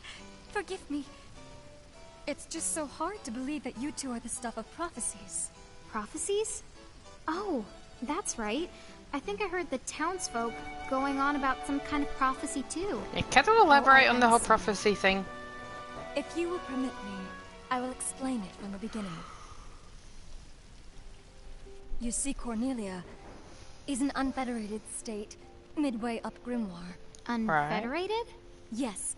forgive me. It's just so hard to believe that you two are the stuff of prophecies. Prophecies? Oh, that's right. I think I heard the townsfolk going on about some kind of prophecy too. Yeah, can you elaborate on the whole yes. prophecy thing? If you will permit me, I will explain it from the beginning. You see, Cornelia is an unfederated state midway up Grimoire. Unfederated? Yes.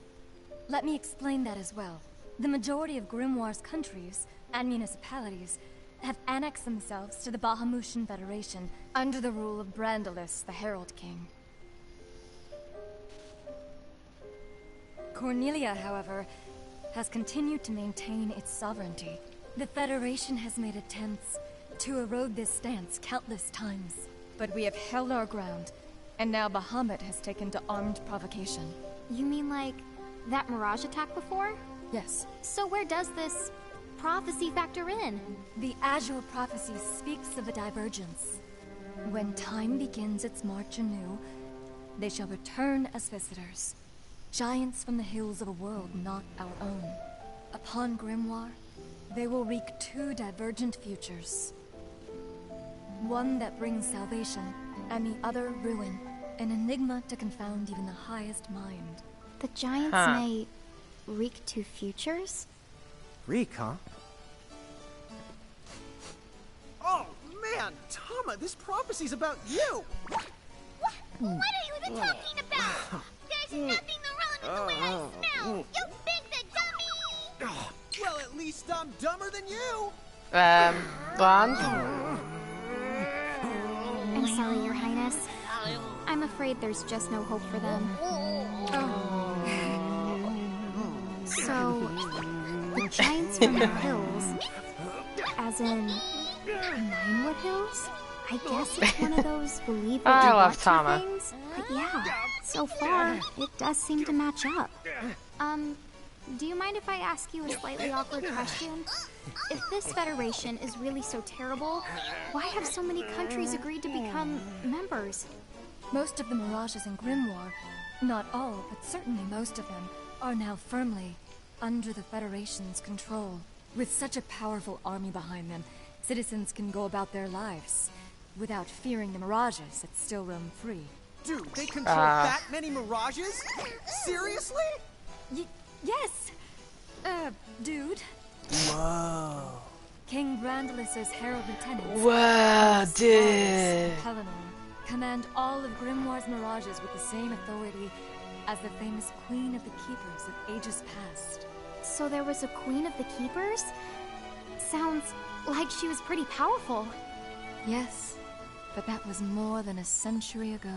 Let me explain that as well. The majority of Grimoire's countries and municipalities have annexed themselves to the Bahamutian Federation under the rule of Brandalis, the Herald King. Cornelia, however, has continued to maintain its sovereignty. The Federation has made attempts to erode this stance countless times. But we have held our ground, and now Bahamut has taken to armed provocation. You mean like that Mirage attack before? Yes. So where does this prophecy factor in? The Azure prophecy speaks of a divergence. When time begins its march anew, they shall return as visitors. Giants from the hills of a world not our own. Upon Grimoire, they will wreak two divergent futures. One that brings salvation, and the other ruin. An enigma to confound even the highest mind. The giants may wreak two futures? Reek, huh? Oh, man! Tama, this prophecy's about you! What are you even talking about? There's nothing wrong with the way I smell! You big the dummy! Well, at least I'm dumber than you! Blonde? I'm sorry, Your Highness. I'm afraid there's just no hope for them. So, the giants from the hills, as in Ninewood Hills? I guess it's one of those believe what you want Tama. things. But yeah, so far, it does seem to match up. Do you mind if I ask you a slightly awkward question? If this federation is really so terrible, why have so many countries agreed to become members? Most of the Mirages in Grimoire, not all, but certainly most of them, are now firmly under the Federation's control. With such a powerful army behind them, citizens can go about their lives without fearing the Mirages that still roam free. Dude, they control that many Mirages? Seriously? Yes! Dude. Whoa. King Brandelis's Herald Lieutenants. Whoa, dude. Pelennor command all of Grimoire's Mirages with the same authority as the famous Queen of the Keepers of ages past. So there was a Queen of the Keepers? Sounds like she was pretty powerful. Yes, but that was more than a century ago.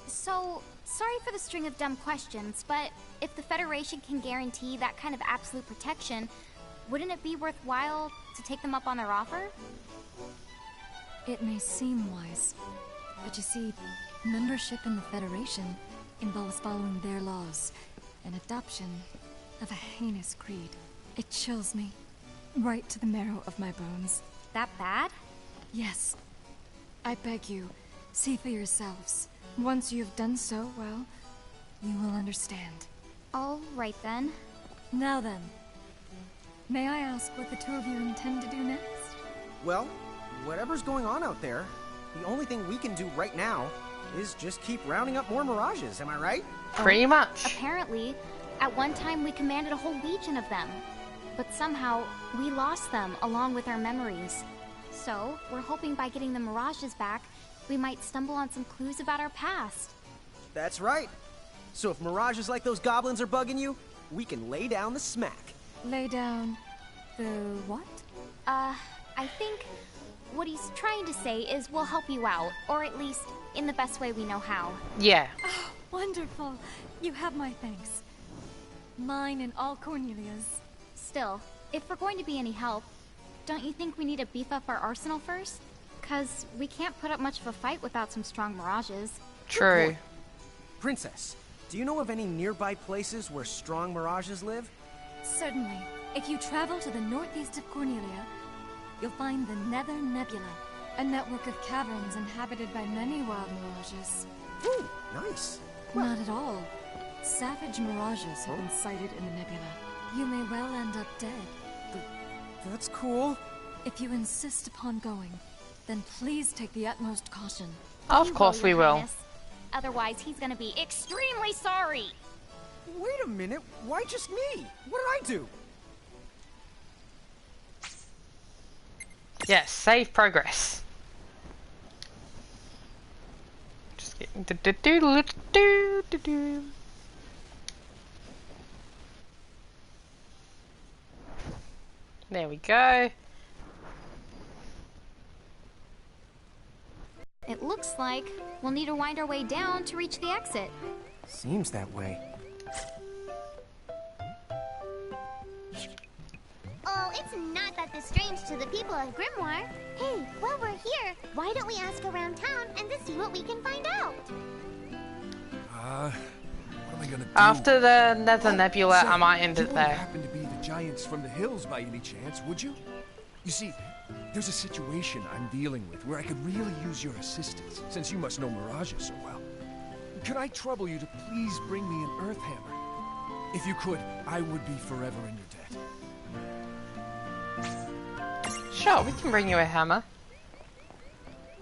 So, sorry for the string of dumb questions, but if the Federation can guarantee that kind of absolute protection, wouldn't it be worthwhile to take them up on their offer? It may seem wise, but you see, membership in the Federation involves following their laws, and adoption of a heinous creed. It chills me, right to the marrow of my bones. That bad? Yes. I beg you, see for yourselves. Once you have done so, well, you will understand. All right then. Now then, may I ask what the two of you intend to do next? Well, whatever's going on out there, the only thing we can do right now is just keep rounding up more Mirages, am I right? Pretty much. Apparently, at one time we commanded a whole legion of them. But somehow, we lost them along with our memories. So, we're hoping by getting the Mirages back, we might stumble on some clues about our past. That's right. So if Mirages like those goblins are bugging you, we can lay down the smack. Lay down the what? I think what he's trying to say is we'll help you out, or at least in the best way we know how. Yeah. Oh, wonderful. You have my thanks. Mine and all Cornelia's. Still, if we're going to be any help, don't you think we need to beef up our arsenal first? 'Cause we can't put up much of a fight without some strong Mirages. True. Princess, do you know of any nearby places where strong Mirages live? Certainly. If you travel to the northeast of Cornelia, you'll find the Nether Nebula, a network of caverns inhabited by many wild Mirages. Ooh, nice. Not at all. Savage Mirages have been sighted in the nebula. You may well end up dead. That's cool. If you insist upon going, then please take the utmost caution. Of course we Your will. Highness. Otherwise, he's gonna be extremely sorry. Wait a minute, why just me? What did I do? Yes, save progress. Just getting There we go. It looks like we'll need to wind our way down to reach the exit. Seems that way. Oh, It's not that this strange to the people of Grimoire. Hey, while we're here, why don't we ask around town and to see what we can find out? What am I gonna do? After the Nether Nebula, Say, I might end you it wouldn't there. happen to be the giants from the hills by any chance, would you? You see, there's a situation I'm dealing with where I could really use your assistance, since you must know Mirages so well. Could I trouble you to please bring me an earth hammer? If you could, I would be forever in your debt. Sure, we can bring you a hammer.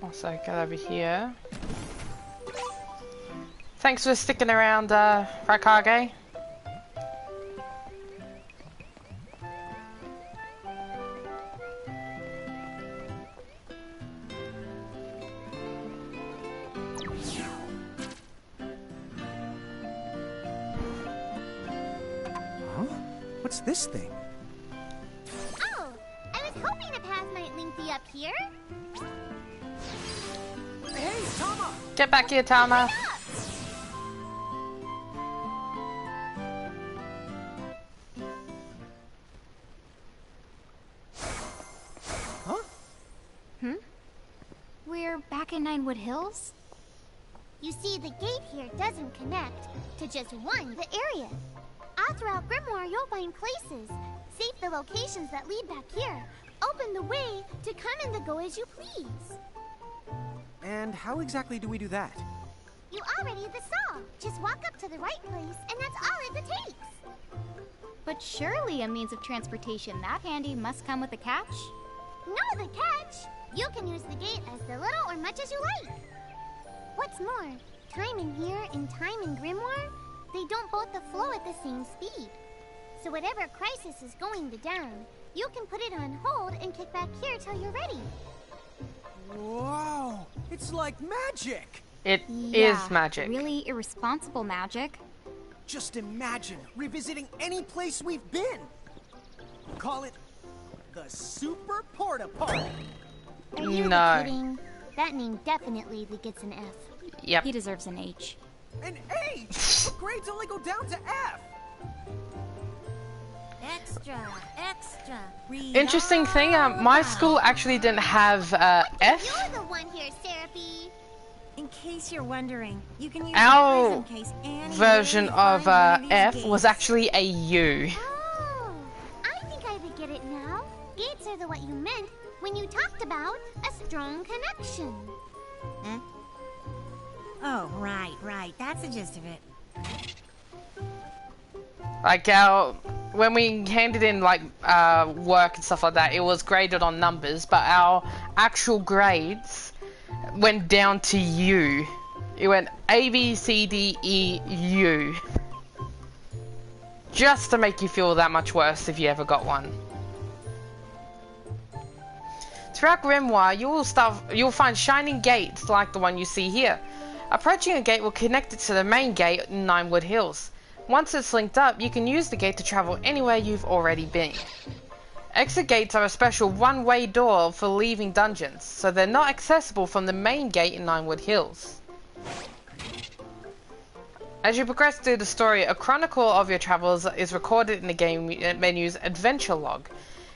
Also, get over here. Thanks for sticking around, Rakage. What's this thing? Oh, I was hoping a path might link thee up here. Hey, Tama! Get back here, Tama. We're back in Ninewood Hills? You see, the gate here doesn't connect to just one the area. All throughout Grimoire, you'll find places. Save the locations that lead back here. Open the way to come and to go as you please. And how exactly do we do that? You already saw. Just walk up to the right place, and that's all it takes. But surely a means of transportation that handy must come with a catch? Know the catch! You can use the gate as little or much as you like. What's more, time in here and time in Grimoire, they don't both flow at the same speed. So whatever crisis is going down, you can put it on hold and kick back here till you're ready. Whoa! It's like magic! It is magic. Really irresponsible magic. Just imagine revisiting any place we've been. Call it the Super Porta Party. Are you No. kidding? That name definitely gets an F. Yep. He deserves an H. An H! But grades only go down to F! Extra, extra. Interesting thing, my school actually didn't have F. You're the one here, Seraphie. In case you're wondering, you can use Our yours in case Annie version really of finds one these F gates. was actually a U. Oh, I think I get it now. Gates are what you meant when you talked about a strong connection. Huh? Oh, right. That's the gist of it. Like when we handed in like work and stuff like that, it was graded on numbers, but our actual grades went down to U. It went A, B, C, D, E, U. Just to make you feel that much worse if you ever got one. Throughout Grimoire, you'll find shining gates like the one you see here. Approaching a gate will connect it to the main gate in Ninewood Hills. Once it's linked up, you can use the gate to travel anywhere you've already been. Exit gates are a special one-way door for leaving dungeons, so they're not accessible from the main gate in Ninewood Hills. As you progress through the story, a chronicle of your travels is recorded in the game menu's adventure log.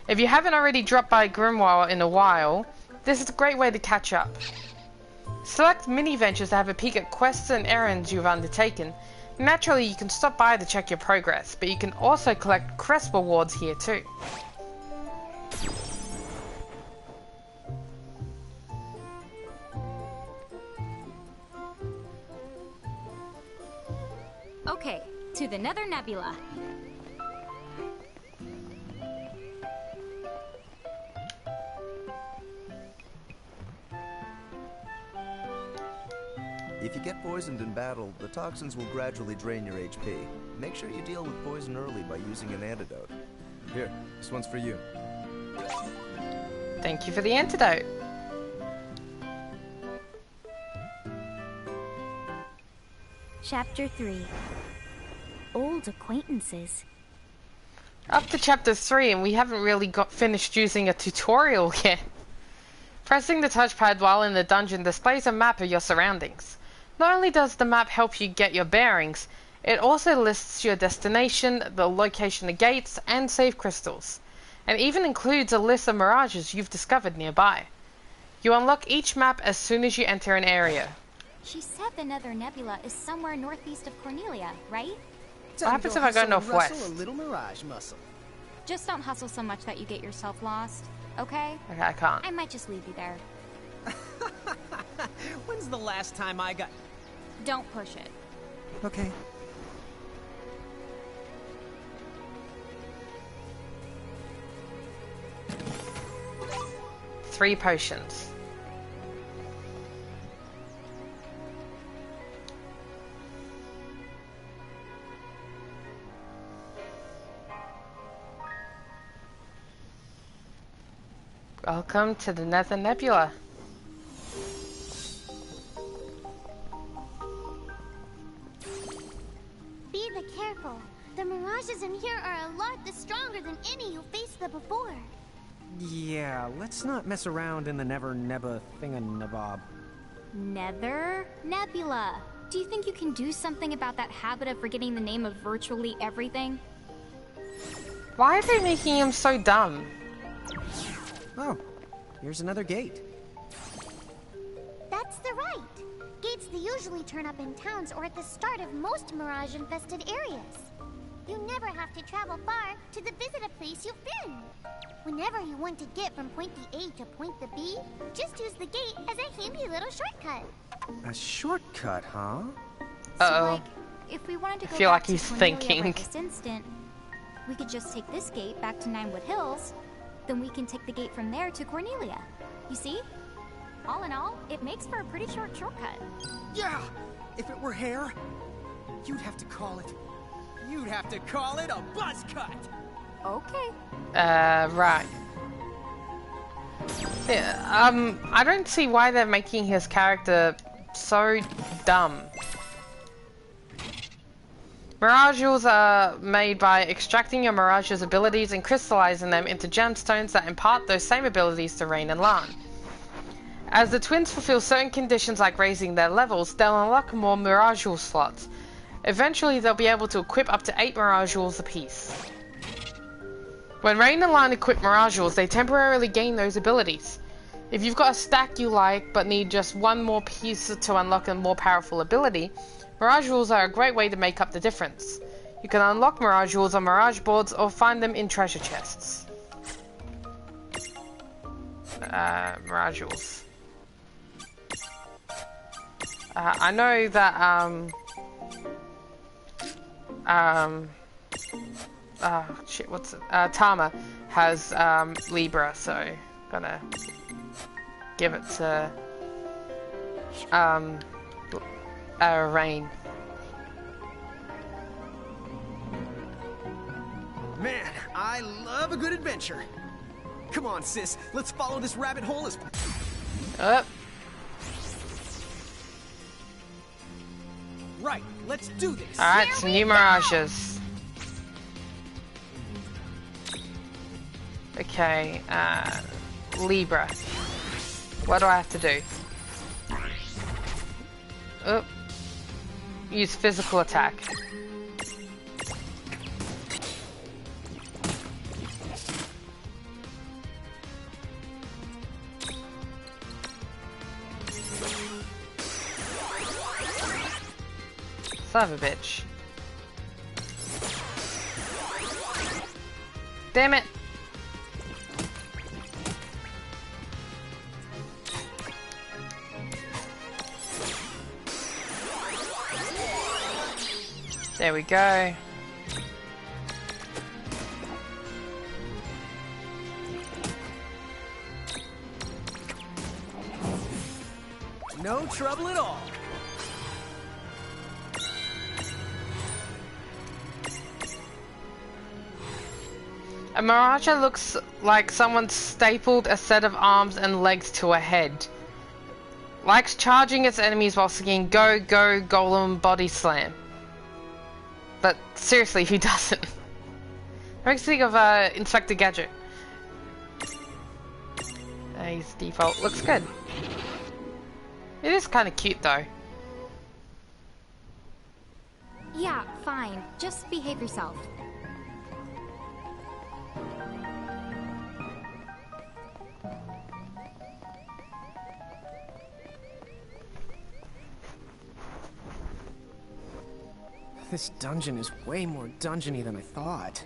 If you haven't already dropped by Grimoire in a while, this is a great way to catch up. Select mini-ventures to have a peek at quests and errands you've undertaken. Naturally, you can stop by to check your progress, but you can also collect crest rewards here too. Okay, to the Nether Nebula. If you get poisoned in battle, the toxins will gradually drain your HP. Make sure you deal with poison early by using an antidote. Here, this one's for you. Thank you for the antidote. Chapter 3. Old Acquaintances. Up to chapter 3 and we haven't really got finished using a tutorial yet. Pressing the touchpad while in the dungeon displays a map of your surroundings. Not only does the map help you get your bearings, it also lists your destination, the location of gates, and save crystals. and even includes a list of mirages you've discovered nearby. You unlock each map as soon as you enter an area. She said the Nether Nebula is somewhere northeast of Cornelia, right? What happens if I go northwest? A little mirage muscle. Just don't hustle so much that you get yourself lost, okay? Okay, I can't. I might just leave you there. When's the last time I got... Don't push it. Okay. Three potions. Welcome to the Nether Nebula. Be careful. The mirages in here are a lot stronger than any you faced before. Yeah, let's not mess around in the Never Nebba thinganabob. Nether Nebula. Do you think you can do something about that habit of forgetting the name of virtually everything? Why are they making him so dumb? Oh, here's another gate. That's the right. Gates that usually turn up in towns or at the start of most mirage-infested areas. You never have to travel far to visit a place you've been. Whenever you want to get from point A to point B, just use the gate as a handy little shortcut. A shortcut, huh? So, like, if we wanted to go I feel back like to he's Cornelia thinking. right this instant, we could just take this gate back to Ninewood Hills, then we can take the gate from there to Cornelia. You see? All in all, it makes for a pretty short shortcut. Yeah! If it were hair, you'd have to call it... You'd have to call it a buzz cut! Okay. Right. Yeah, I don't see why they're making his character so dumb. Mirages are made by extracting your Mirage's abilities and crystallizing them into gemstones that impart those same abilities to Rain and Lan. As the twins fulfill certain conditions like raising their levels, they'll unlock more Mirage slots. Eventually, they'll be able to equip up to 8 Mirages apiece. When Rain and Lan equip Mirages, they temporarily gain those abilities. If you've got a stack you like, but need just one more piece to unlock a more powerful ability, Mirages are a great way to make up the difference. You can unlock Mirages on Mirage boards or find them in treasure chests. Mirages. I know that, shit, what's it? Tama has, Libra, so gonna give it to, Rain. Man, I love a good adventure. Come on, sis, let's follow this rabbit hole as... Up. Right, let's do this. Alright, some new Mirages. Okay, Libra. What do I have to do? Oh. Use physical attack. Son of a bitch. Damn it! There we go. No trouble at all. A Miraja looks like someone stapled a set of arms and legs to a head. Likes charging its enemies while singing Go Go Golem Body Slam. But seriously, who doesn't? It makes me think of Inspector Gadget. His default looks good. It is kind of cute though. Yeah, fine. Just behave yourself. This dungeon is way more dungeony than I thought.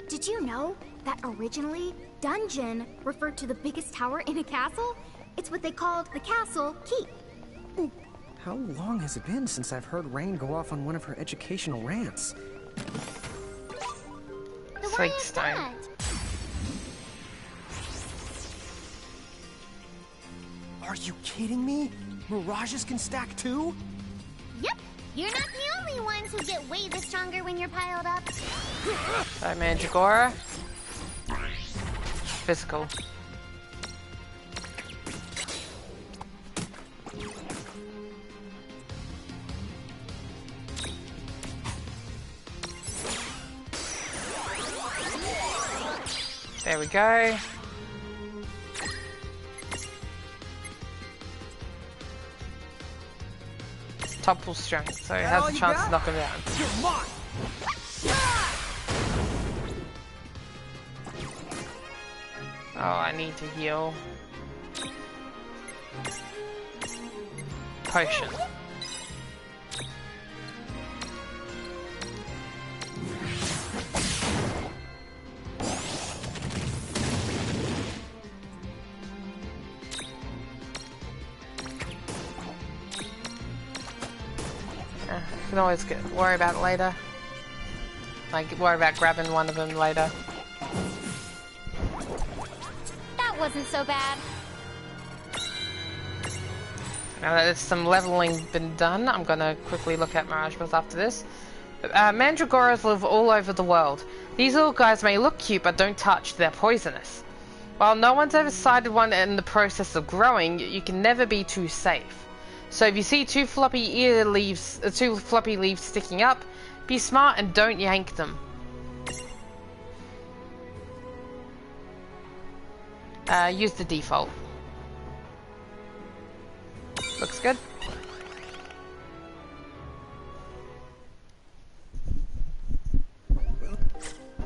Did you know that originally, dungeon referred to the biggest tower in a castle? It's what they called the castle keep. How long has it been since I've heard Rain go off on one of her educational rants? Fake stone. Are you kidding me? Mirages can stack too? Yep, you're not the only ones who get way the stronger when you're piled up. So Mandragora. Physical. There we go. Topple strength, so it has a chance to knock him down. You're mine! Oh, I need to heal. Potion. I can always worry about it later. Like, worry about grabbing one of them later. That wasn't so bad. Now that there's some leveling been done, I'm gonna quickly look at Mirage Balls after this. Mandragoras live all over the world. These little guys may look cute, but don't touch, they're poisonous. While no one's ever sighted one in the process of growing, you can never be too safe. So if you see two floppy leaves sticking up, be smart and don't yank them. Use the default. Looks good.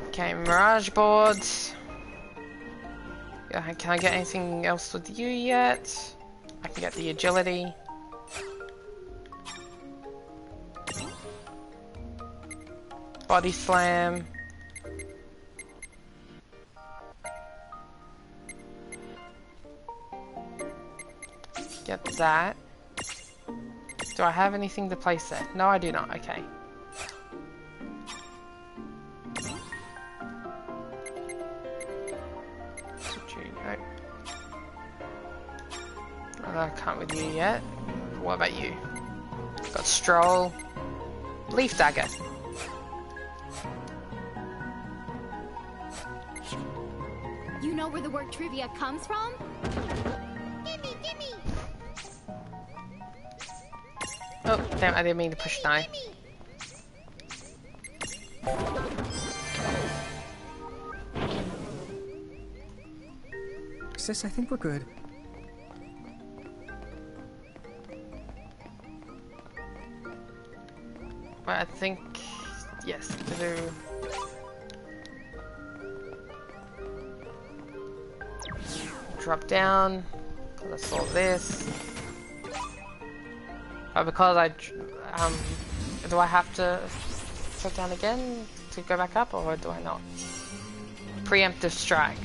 Okay, Mirage boards. Can I get anything else with you yet? I can get the agility. Body slam. Get that. Do I have anything to place there? No, I do not. Okay. I can't with you yet. What about you? Got Stroll. Leaf Dagger. You know where the word trivia comes from? Gimme, gimme! Oh, damn, I didn't mean to push nine. Sis, I think we're good. Well, I think... yes, to do... Drop down. Let's solve this. Oh, because I... do I have to drop down again to go back up, or do I not? Preemptive strike.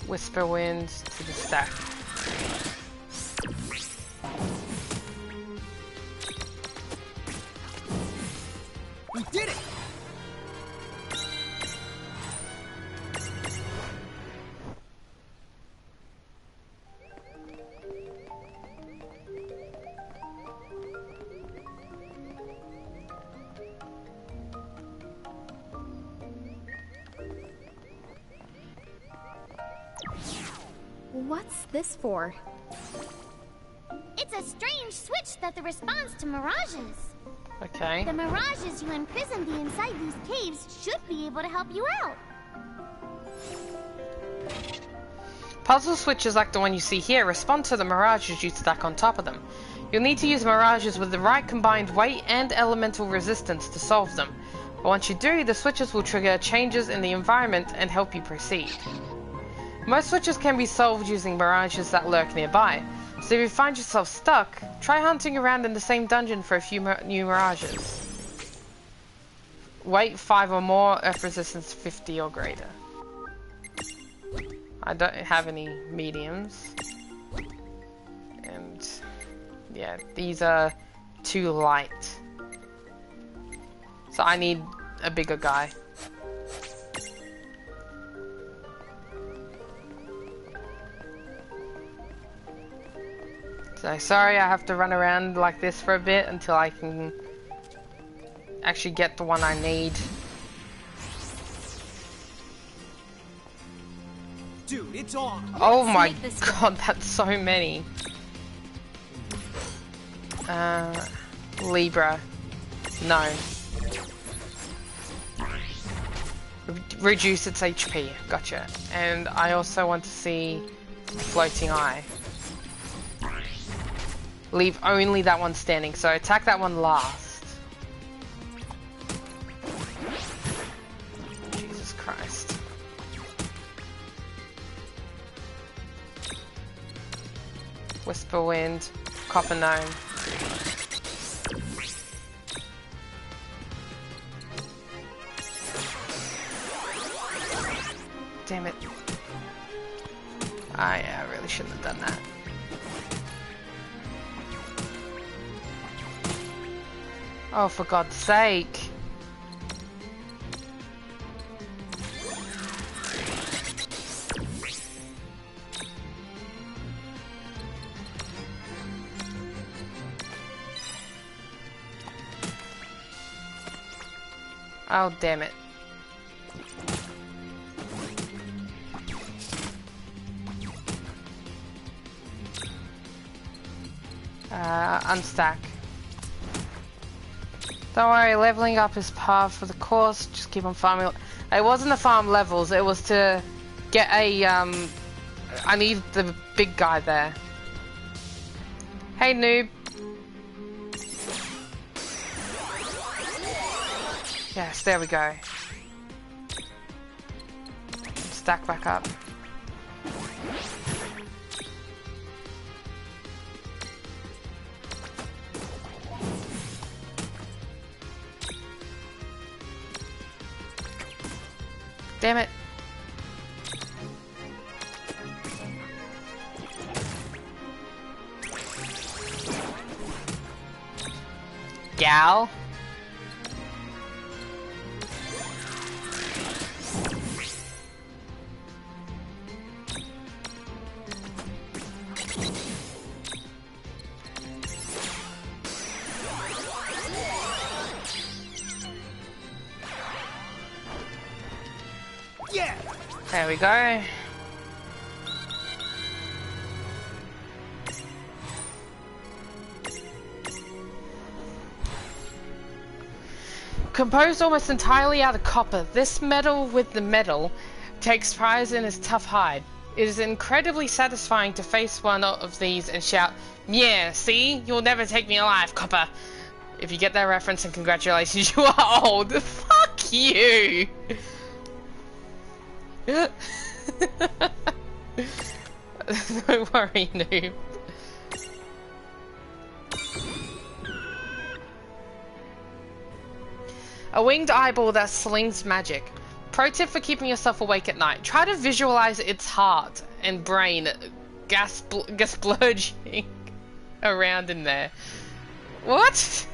Whisper Wind to the stack. We did it! What's this for? It's a strange switch that the response to mirages. Okay. The mirages you imprisoned inside these caves should be able to help you out. Puzzle switches like the one you see here respond to the mirages you stack on top of them. You'll need to use mirages with the right combined weight and elemental resistance to solve them. But once you do, the switches will trigger changes in the environment and help you proceed. Most switches can be solved using mirages that lurk nearby, so if you find yourself stuck, try hunting around in the same dungeon for a few new mirages. Weight 5 or more, earth resistance 50 or greater. I don't have any mediums. And yeah, these are too light. So I need a bigger guy. So sorry I have to run around like this for a bit until I can actually get the one I need. Dude, it's on. Oh my god, that's so many. Libra. No. Reduce its HP. Gotcha. And I also want to see Floating Eye. Leave only that one standing, so attack that one last. Jesus Christ. Whisper Wind, Copper Gnome. Damn it. Yeah, I really shouldn't have done that. Oh, for God's sake. Oh, damn it. Unstack. Don't worry, leveling up is par for the course. Just keep on farming. It wasn't to farm levels, it was to get a, I need the big guy there. Hey, noob. Yes, there we go. Stack back up. Damn it. Gal. There we go. Composed almost entirely out of copper, this metal with the metal takes pride in its tough hide. It is incredibly satisfying to face one of these and shout, "Yeah, see? You'll never take me alive, copper." If you get that reference, and congratulations, you are old. Fuck you! Don't worry, noob. A winged eyeball that slings magic. Pro tip for keeping yourself awake at night. Try to visualize its heart and brain splurging around in there. What?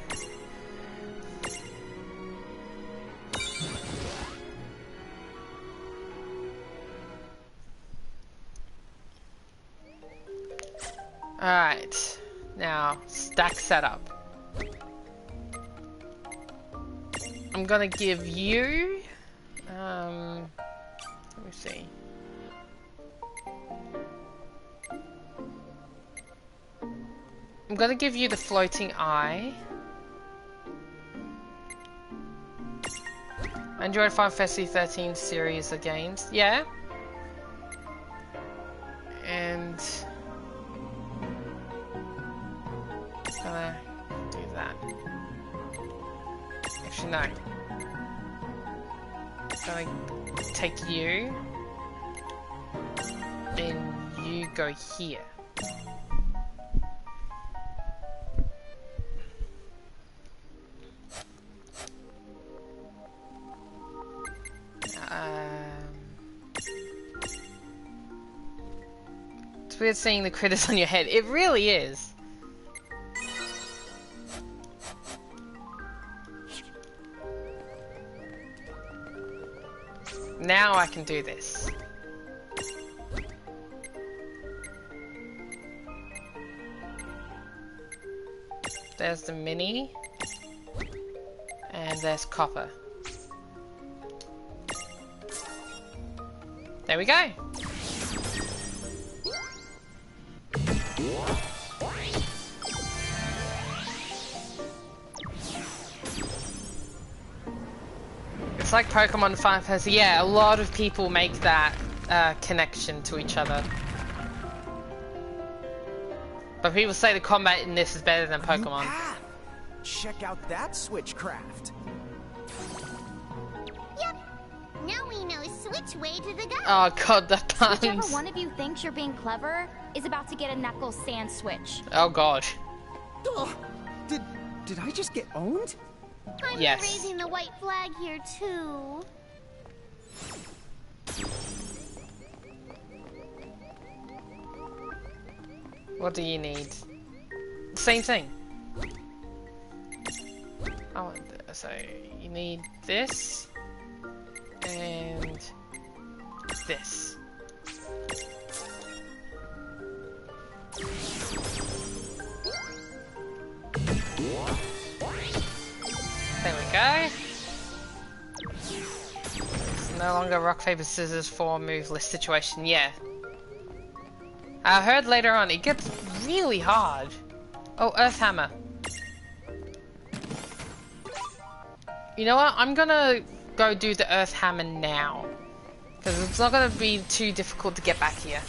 Alright, now stack setup. I'm gonna give you, let me see. I'm gonna give you the Floating Eye. Android 5 Fantasy 13 series of games, yeah. And Actually, no. So I take you. Then you go here. It's weird seeing the critters on your head. It really is. Now I can do this. There's the mini. And there's copper. There we go. It's like Pokemon 5 has, yeah, a lot of people make that connection to each other. But people say the combat in this is better than Pokemon. Check out that switchcraft. Yep. Now we know switch way to the gun. Oh god, the puns. Whichever one of you thinks you're being clever is about to get a Knuckles sand switch. Oh gosh. Ugh. Did I just get owned? I'm Yes. raising the white flag here too. What do you need? Same thing. Oh, so you need this and this. There we go. It's no longer rock, paper, scissors for moveless situation. Yeah. I heard later on it gets really hard. Oh, Earth Hammer. You know what? I'm gonna go do the Earth Hammer now. Because it's not gonna be too difficult to get back here.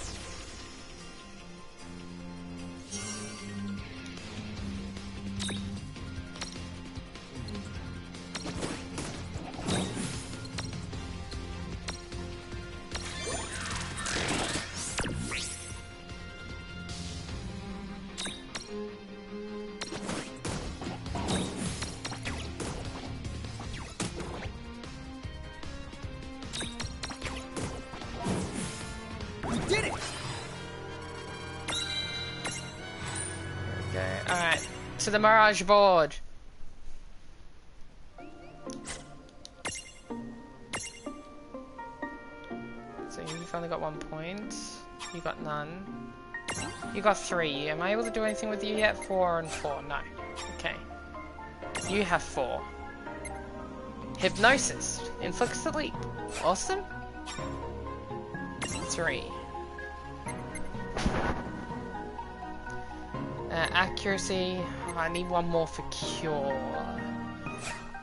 Did it! Okay, alright. To the Mirage board. So you've only got 1 point. You got none. You got 3. Am I able to do anything with you yet? 4 and 4. No. Okay. You have 4. Hypnosis. Inflict sleep. Awesome. 3. Accuracy. Oh, I need 1 more for cure.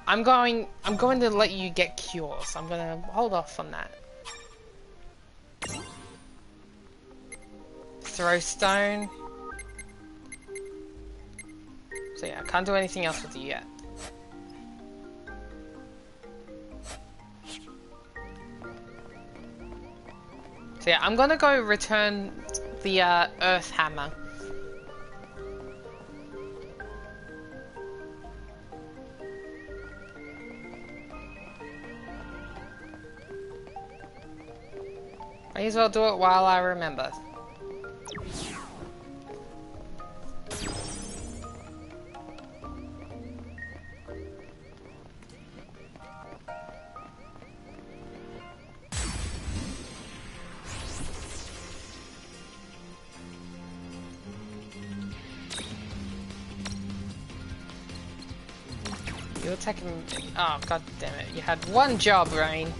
I'm going to let you get cure, so I'm gonna hold off on that. Throw stone. So yeah, I can't do anything else with you yet. So yeah, I'm gonna go return the Earth Hammer. May as well do it while I remember. You're taking... Oh, god damn it. You had 1 job, Rain.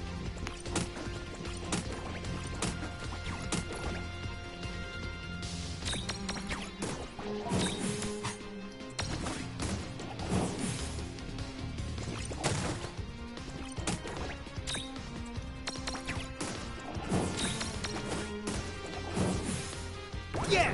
Yeah!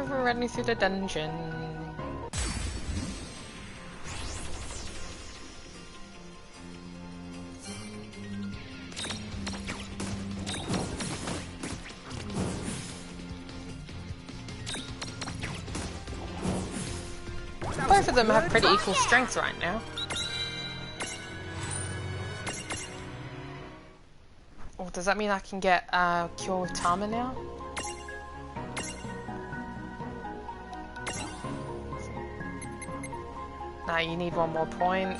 Running through the dungeon. Both of them have pretty equal strength right now. Oh, does that mean I can get Cure with Tama now? No, you need one more point.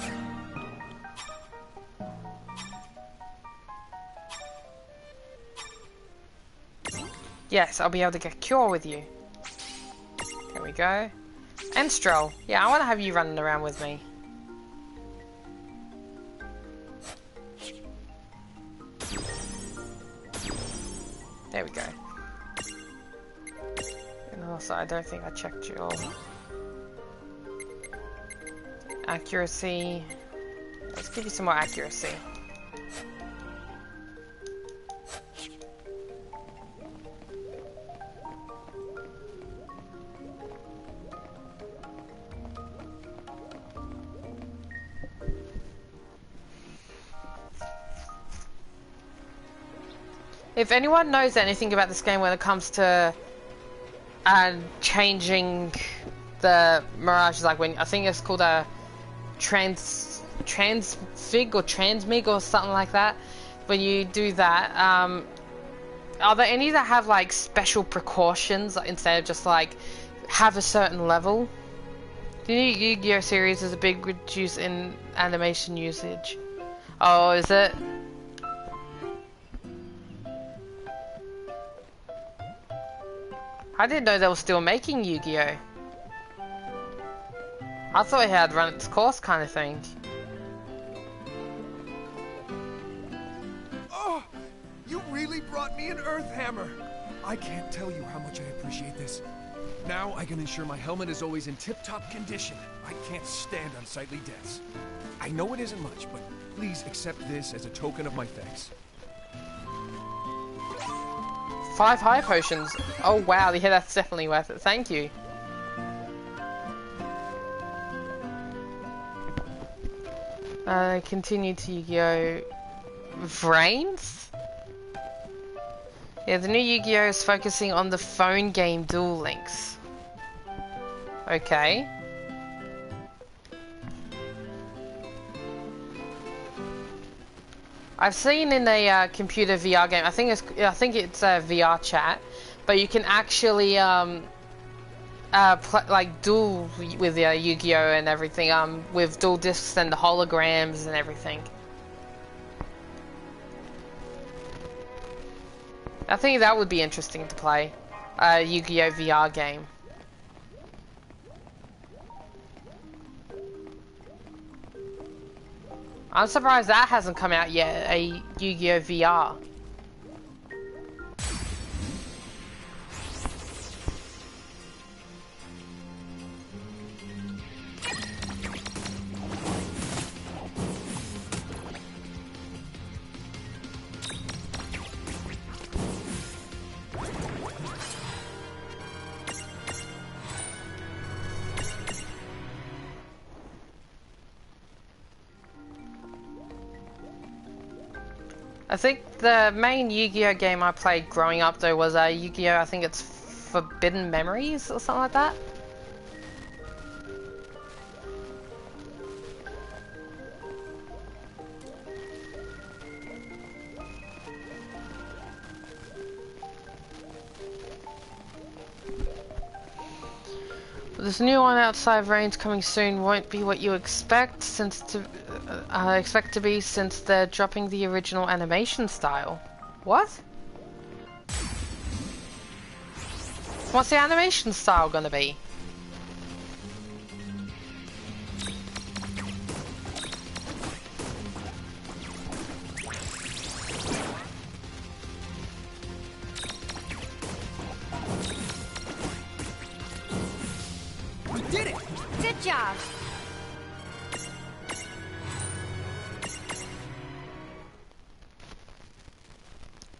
Yes, I'll be able to get Cure with you. There we go. And Stroll. Yeah, I want to have you running around with me. There we go. And also, I don't think I checked your accuracy. Let's give you some more accuracy. If anyone knows anything about this game when it comes to changing the mirages, like when I think it's called a transfig or transmig or something like that, when you do that, are there any that have like special precautions instead of just like have a certain level? The new Yu-Gi-Oh series is a big reduce in animation usage. Oh, is it? I didn't know they were still making Yu-Gi-Oh! I thought it had run its course kind of thing. Oh, you really brought me an Earth Hammer. I can't tell you how much I appreciate this. Now I can ensure my helmet is always in tip-top condition. I can't stand unsightly deaths. I know it isn't much, but please accept this as a token of my thanks. 5 high potions. Oh wow, yeah, that's definitely worth it. Thank you. Continue to Yu-Gi-Oh! Vrains? Yeah, the new Yu-Gi-Oh! Is focusing on the phone game Duel Links. Okay. I've seen in a computer VR game. I think it's a VR chat, but you can actually like duel with Yu-Gi-Oh and everything. With dual discs and the holograms and everything. I think that would be interesting to play a Yu-Gi-Oh VR game. I'm surprised that hasn't come out yet, a Yu-Gi-Oh! VR. I think the main Yu-Gi-Oh game I played growing up though was Yu-Gi-Oh! I think it's Forbidden Memories or something like that. This new one outside range coming soon won't be what you expect since they're dropping the original animation style. What? What's the animation style gonna be? Did it! Good job.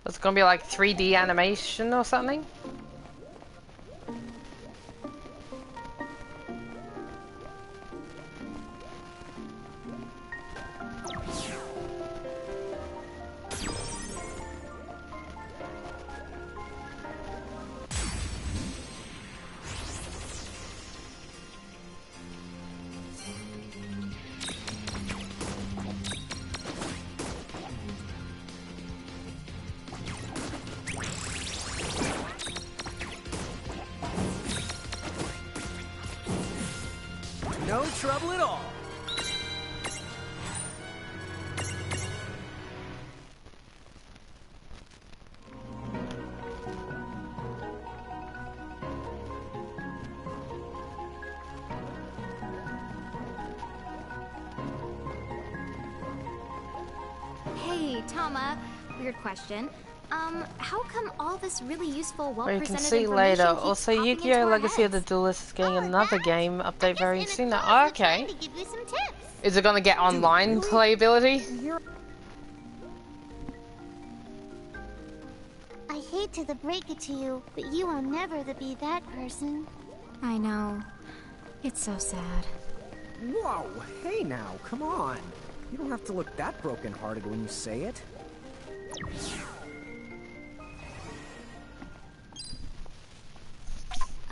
It's gonna be like 3D animation or something? trouble at all. Hey, Tama. Weird question. How come all this really useful, Well, you well-presented can see information later. keeps Also, popping into Yu-Gi-Oh! our Legacy of the heads? Duelist is getting another game update very In a soon. closet Oh, okay. trying to give you some tips. Is it gonna get online playability? I hate to break it to you, but you will never be that person. I know. It's so sad. Whoa, hey now, come on. You don't have to look that broken-hearted when you say it.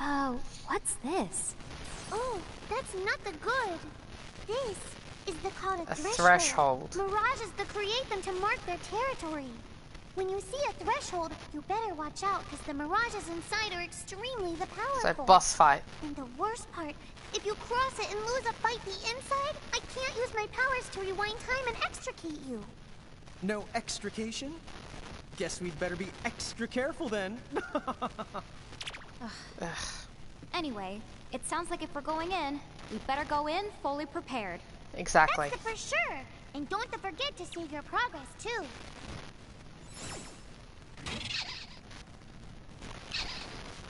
Oh, what's this? Oh, that's not the good. This is called a threshold. Mirages create them to mark their territory. When you see a threshold, you better watch out because the mirages inside are extremely powerful. It's like boss fight. And the worst part, if you cross it and lose a fight the inside, I can't use my powers to rewind time and extricate you. No extrication? Guess we'd better be extra careful then. Anyway, it sounds like if we're going in, we better go in fully prepared. Exactly. That's for sure. And don't forget to save your progress too.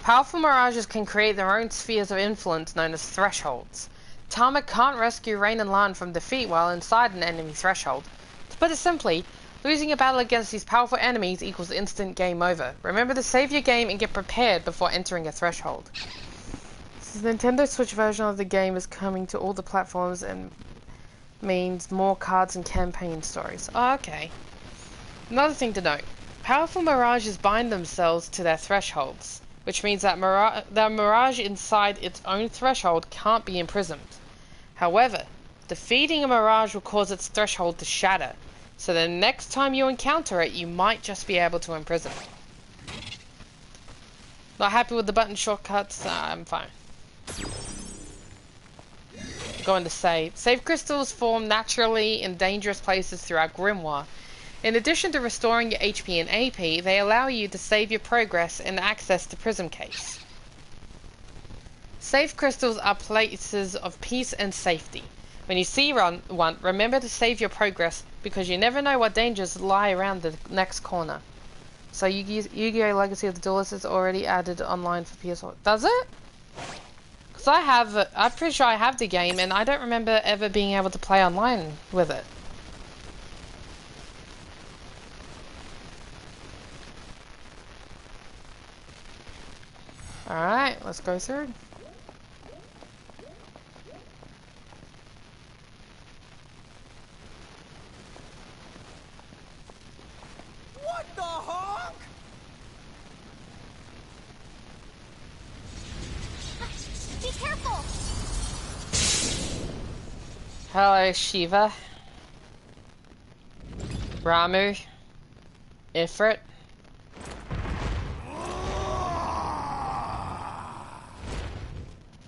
Powerful mirages can create their own spheres of influence known as thresholds. Tama can't rescue Rain and Lan from defeat while inside an enemy threshold. To put it simply, losing a battle against these powerful enemies equals instant game over. Remember to save your game and get prepared before entering a threshold. The Nintendo Switch version of the game is coming to all the platforms and means more cards and campaign stories. Oh, okay. Another thing to note. Powerful mirages bind themselves to their thresholds, which means that the mirage inside its own threshold can't be imprisoned. However, defeating a mirage will cause its threshold to shatter, so the next time you encounter it, you might just be able to imprison it. Not happy with the button shortcuts? I'm fine. Going to save. Save crystals form naturally in dangerous places throughout Grimoire. In addition to restoring your HP and AP, they allow you to save your progress and access to Prism Case. Save crystals are places of peace and safety. When you see one, remember to save your progress because you never know what dangers lie around the next corner. So Yu-Gi-Oh! Legacy of the Duelist is already added online for PS4. Does it? Because I'm pretty sure I have the game and I don't remember ever being able to play online with it. Alright, let's go through. What the honk? Be careful! Hello, Shiva. Ramu. Ifrit.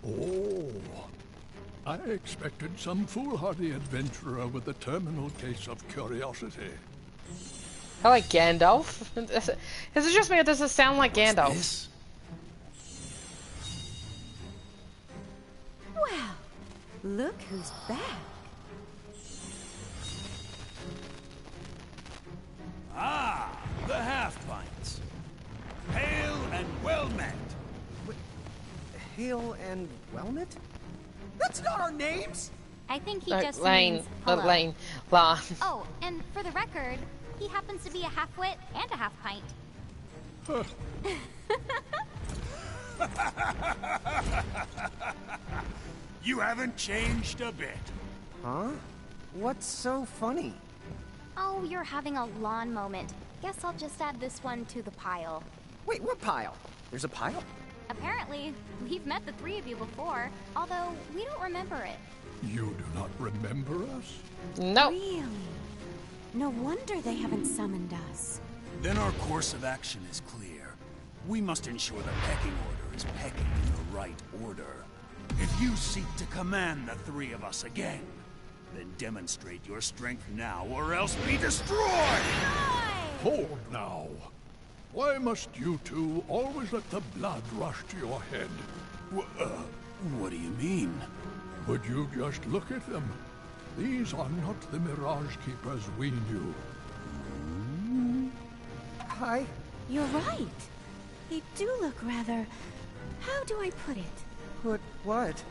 Oh, I expected some foolhardy adventurer with a terminal case of curiosity. Hello, Gandalf. Is it just me or does it sound like Gandalf? This? Well, look who's back. Ah, the half-pints. Hail and well met. Hail and Wellmet? That's not our names! I think he No, just Lane. means hello. Lane. La. Oh, and for the record, he happens to be a half-wit and a half-pint. You haven't changed a bit. Huh? What's so funny? Oh, you're having a lawn moment. Guess I'll just add this one to the pile. Wait, what pile? There's a pile? Apparently, we've met the three of you before, although we don't remember it. You do not remember us? No. Really? No wonder they haven't summoned us. Then our course of action is clear. We must ensure the pecking order is pecking in the right order. If you seek to command the three of us again, then demonstrate your strength now or else be destroyed! Hold now. Why must you two always let the blood rush to your head? What do you mean? Would you just look at them? These are not the Mirage Keepers we knew. Hi. You're right. They do look rather... How do I put it? Put what?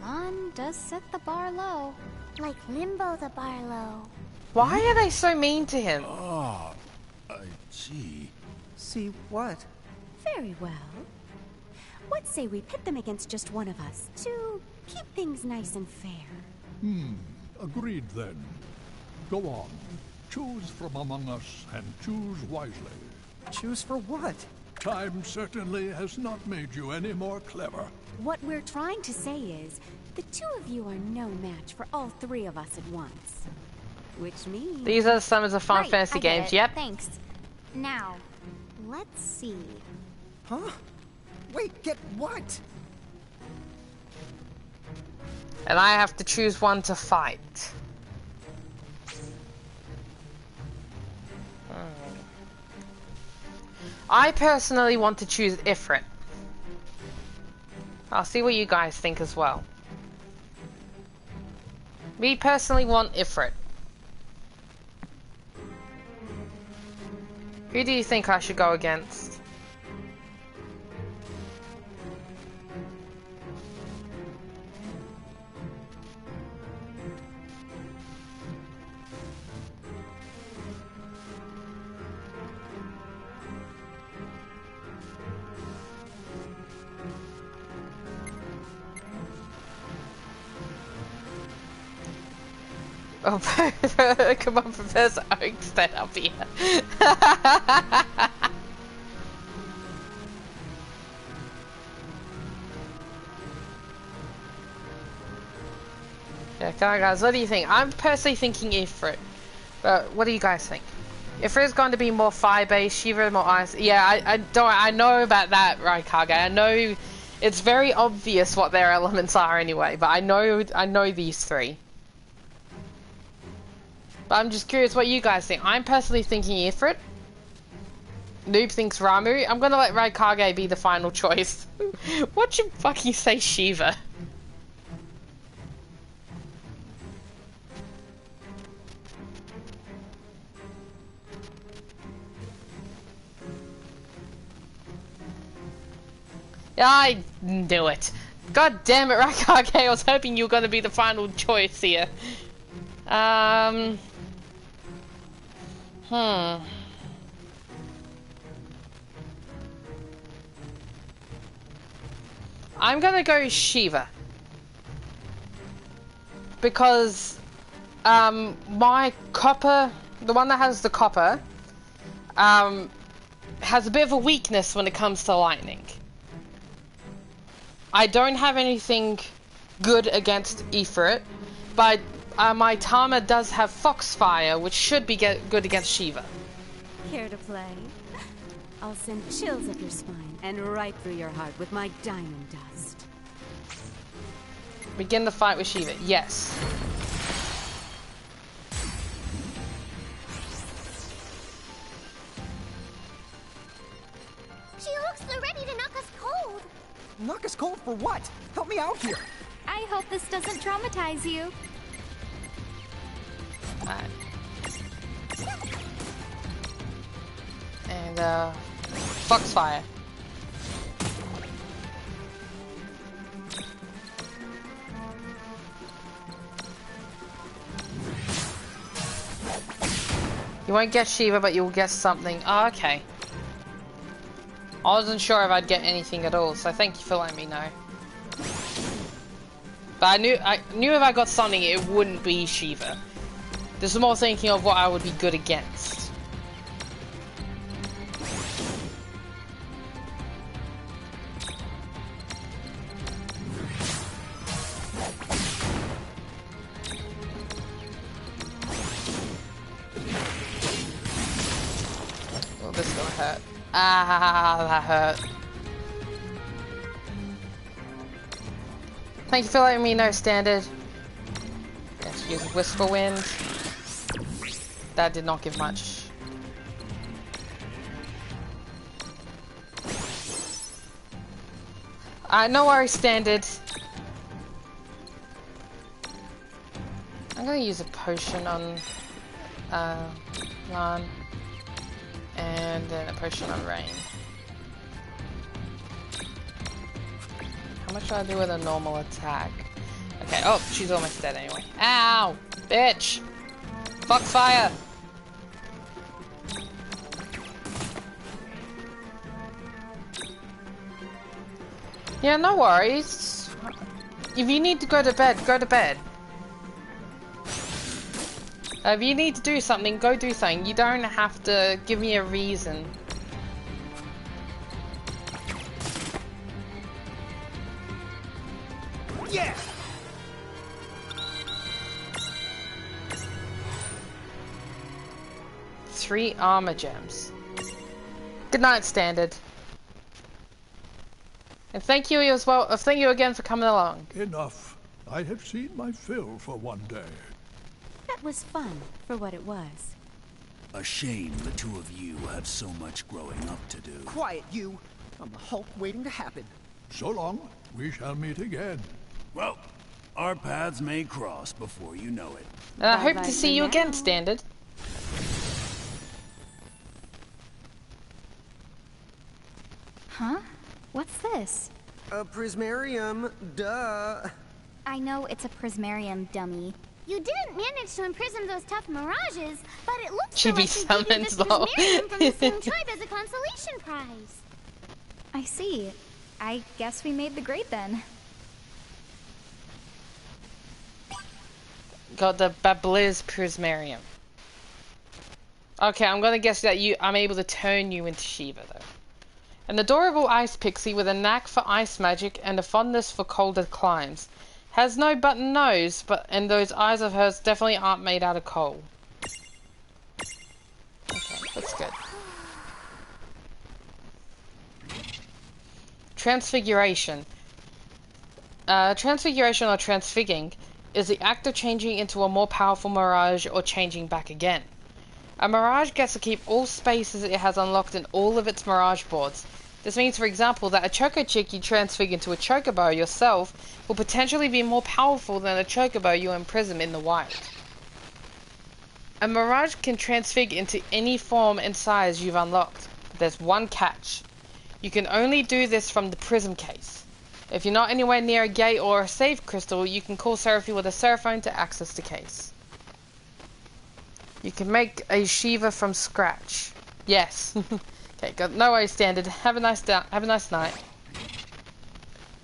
Mon does set the bar low. Like Limbo the Barlow. Why are they so mean to him? Ah, I see. See what? Very well. What say we pit them against just one of us to keep things nice and fair? Agreed then. Go on. Choose from among us and choose wisely. Choose for what? Time certainly has not made you any more clever. What we're trying to say is, the two of you are no match for all three of us at once. Which means... These are some of the Final Right, Fantasy I get games, it. yep. Thanks. Now, let's see. Huh? Wait, get what? And I have to choose one to fight. I personally want to choose Ifrit. I'll see what you guys think as well. Me personally want Ifrit. Who do you think I should go against? Oh, come on, Professor Oak, stand up here. Yeah, come on, guys, what do you think? I'm personally thinking Ifrit, but what do you guys think? Ifrit is going to be more fire-based, Shiva more ice. Yeah, I know about that, Raikage. I know it's very obvious what their elements are anyway, but I know these three. But I'm just curious what you guys think. I'm personally thinking Ifrit. Noob thinks Ramu. I'm gonna let Raikage be the final choice. What'd you fucking say, Shiva? I knew it. God damn it, Raikage. I was hoping you were gonna be the final choice here. I'm gonna go Shiva. Because, my copper, the one that has the copper, has a bit of a weakness when it comes to lightning. I don't have anything good against Ifrit, but my Tama does have Foxfire, which should be good against Shiva. Care to play? I'll send chills up your spine and right through your heart with my diamond dust. Begin the fight with Shiva. Yes. She looks ready to knock us cold. Knock us cold for what? Help me out here. I hope this doesn't traumatize you. Alright. And, Foxfire. You won't get Shiva, but you'll get something. Oh, okay. I wasn't sure if I'd get anything at all, so thank you for letting me know. But I knew if I got something, it wouldn't be Shiva. This is more thinking of what I would be good against. Well, this is gonna hurt. Ah, that hurt. Thank you for letting me know, Standard. Let's use Whisper Wind. That did not give much. No worries, Standard. I'm gonna use a potion on Lan, and then a potion on Rain. How much do I do with a normal attack? Okay, oh, she's almost dead anyway. Ow! Bitch! Fuck fire! Yeah, no worries. If you need to go to bed, go to bed. If you need to do something, go do something. You don't have to give me a reason. Yeah! Three armor gems. Good night, Standard. And thank you as well. Thank you again for coming along. Enough. I have seen my fill for one day. That was fun, for what it was. A shame the two of you have so much growing up to do. Quiet, you! I'm the Hulk waiting to happen. So long. We shall meet again. Well, our paths may cross before you know it. And I hope to see you again, Standard. Huh? What's this? A prismarium, duh. I know it's a prismarium, dummy. You didn't manage to imprison those tough mirages, but it looks She so be like we gave you this summoned, prismarium from the same tribe as a consolation prize. I see. I guess we made the grade then. Got the Babliz Prismarium. Okay, I'm gonna guess that I'm able to turn you into Shiva though. An adorable ice pixie with a knack for ice magic and a fondness for colder climes. Has no button nose, and those eyes of hers definitely aren't made out of coal. Okay, that's good. Transfiguration. Transfiguration or transfiguring is the act of changing into a more powerful mirage or changing back again. A mirage gets to keep all spaces it has unlocked in all of its mirage boards. This means, for example, that a Choco Chick you transfigure into a Chocobo yourself will potentially be more powerful than a Chocobo you imprison in the wild. A mirage can transfigure into any form and size you've unlocked. There's one catch. You can only do this from the prism case. If you're not anywhere near a gate or a save crystal, you can call Seraphine with a Seraphone to access the case. You can make a Shiva from scratch. Yes. Okay, good. No worries, Standard. Have a nice night.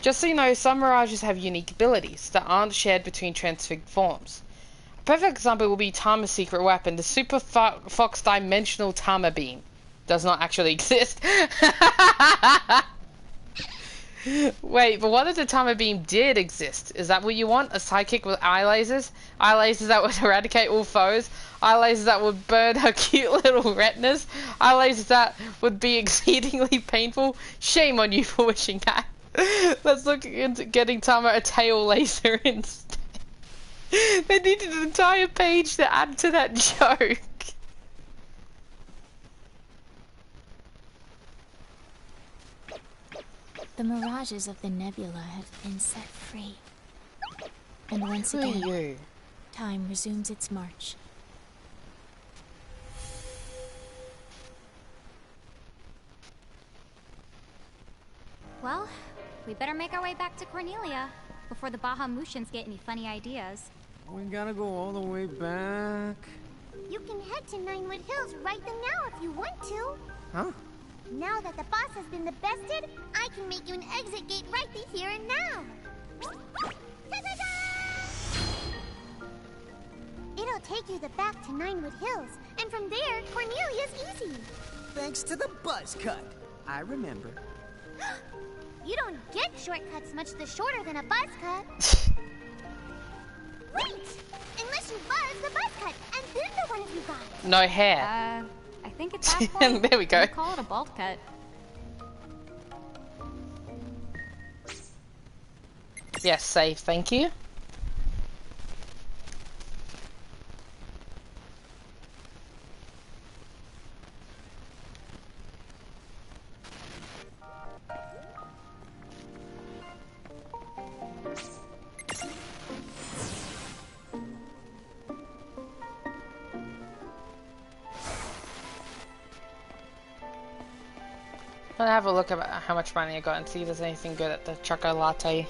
Just so you know, some mirages have unique abilities that aren't shared between transfigured forms. A perfect example will be Tama's secret weapon, the Super Fox Dimensional Tama Beam. Does not actually exist. Wait, but what if the Tama Beam did exist? Is that what you want? A sidekick with eye lasers? Eye lasers that would eradicate all foes? Eye lasers that would burn her cute little retinas? Eye lasers that would be exceedingly painful? Shame on you for wishing that. Let's look into getting Tama a tail laser instead. They needed an entire page to add to that joke. The mirages of the nebula have been set free. And once again, time resumes its march. Well, we better make our way back to Cornelia before the Bahamutians get any funny ideas. We gotta go all the way back. You can head to Ninewood Hills right then now if you want to. Huh? Now that the boss has been the bested, I can make you an exit gate right here and now. Ta-da-da! It'll take you back to Ninewood Hills, and from there, Cornelia's easy. Thanks to the buzz cut. I remember. You don't get shortcuts much shorter than a buzz cut. Wait! Unless you buzz the buzz cut, and then the one of you got it. No hair. I think at that point, there we go. we'll call it a bald cut. Yes, save, thank you. I'm gonna have a look at how much money I got and see if there's anything good at the Choco Latte.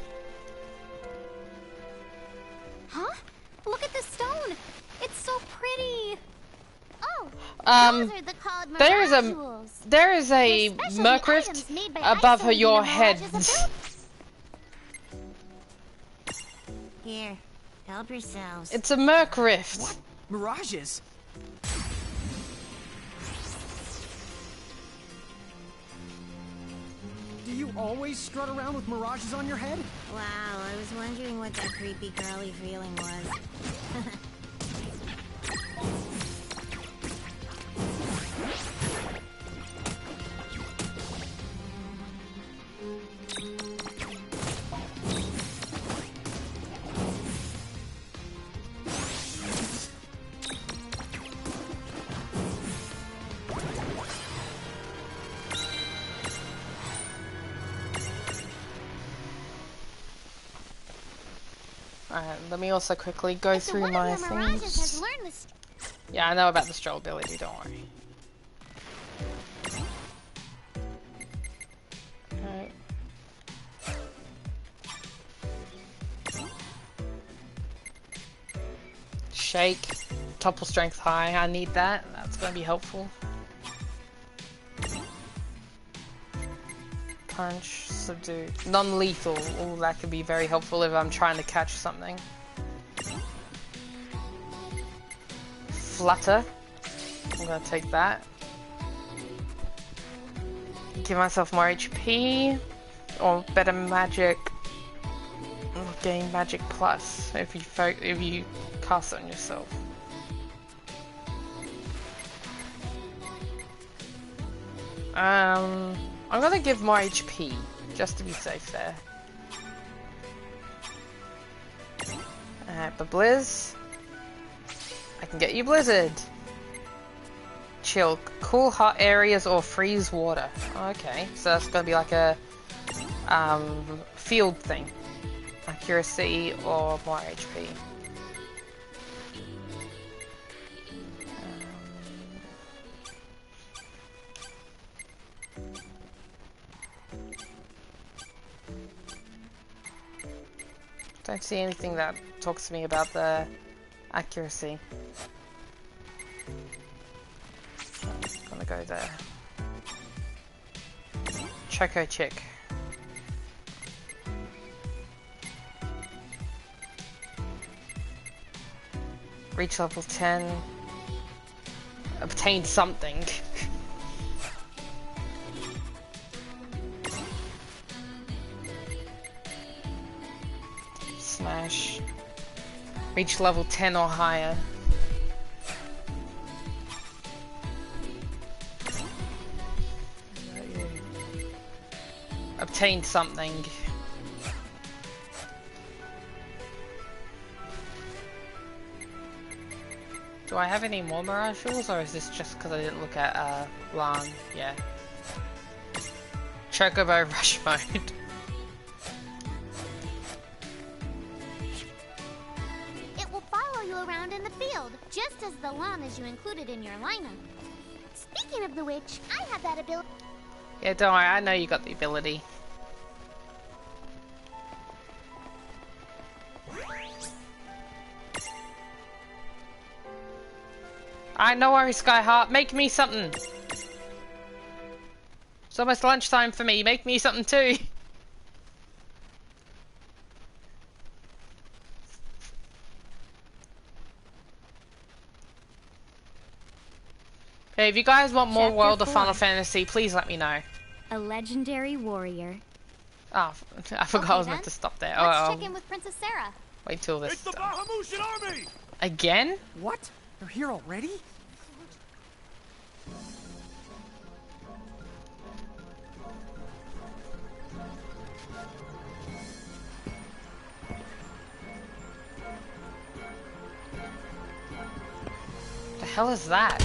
Huh? Look at the stone. It's so pretty. Oh, those are the called Mirage there is a Merc Rift above your head. Here, help yourselves. It's a Merc Rift. What? Mirages? Do you always strut around with mirages on your head? Wow, I was wondering what that creepy girly feeling was. Alright, let me also quickly go through my things. Yeah, I know about the stroll ability, don't worry. Alright. Shake, topple strength high, I need that, that's gonna be helpful. Punch, subdue, non-lethal, oh that could be very helpful if I'm trying to catch something. Flutter, I'm gonna take that. Give myself more HP, or better magic, or gain magic plus if you cast it on yourself. I'm gonna give more HP, just to be safe there. But Blizz, I can get you Blizzard. Chill, cool hot areas or freeze water. Okay, so that's gonna be like a field thing. Accuracy or more HP. Don't see anything that talks to me about the accuracy. So I'm just gonna go there. Choco Chick. Reach level 10. Obtain something. Smash. Reach level 10 or higher. Obtain something. Do I have any more Mirage Jewels, or is this just because I didn't look at Lan? Yeah. Chocobo Rush Mode. It will follow you around in the field, just as the llamas you included in your lineup. Speaking of the which, I have that ability. Yeah, don't worry, I know you got the ability. Alright, no worries, Skyheart. Make me something. It's almost lunchtime for me. Make me something too. Hey, if you guys want more World of Final Fantasy, please let me know. A legendary warrior. Oh, I forgot I was meant to stop there. Let's check in with Princess Sarah. Wait till this. It's the Bahamutian army! Again? What? They're here already? hell is that?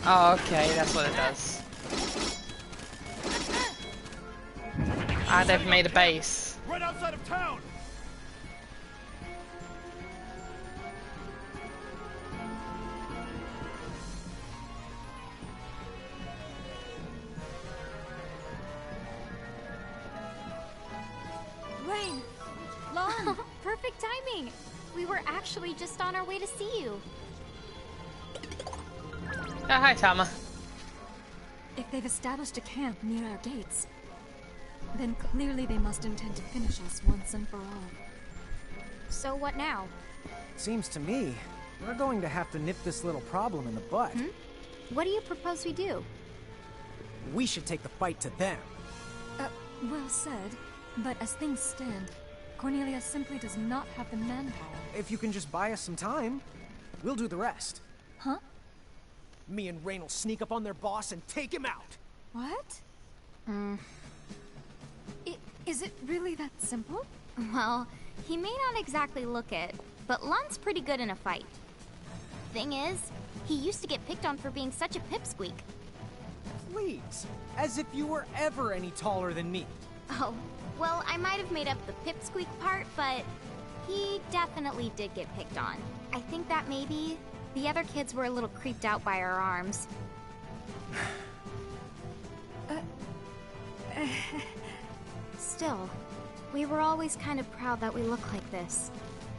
Oh, okay, that's what it does. Ah, they've made a base. Right outside of town. Rain! Lon! Perfect timing! We were actually just on our way to see you. Oh, hi, Tama. If they've established a camp near our gates, then clearly they must intend to finish us once and for all. So what now? Seems to me, we're going to have to nip this little problem in the bud. What do you propose we do? We should take the fight to them. Well said, but as things stand, Cornelia simply does not have the manpower. If you can just buy us some time, we'll do the rest. Huh? Me and Rain will sneak up on their boss and take him out. What? Is it really that simple? Well, he may not exactly look it, but Lun's pretty good in a fight. Thing is, he used to get picked on for being such a pipsqueak. Please, as if you were ever any taller than me. Oh, well, I might have made up the pipsqueak part, but he definitely did get picked on. I think that maybe the other kids were a little creeped out by our arms. Still, we were always kind of proud that we look like this,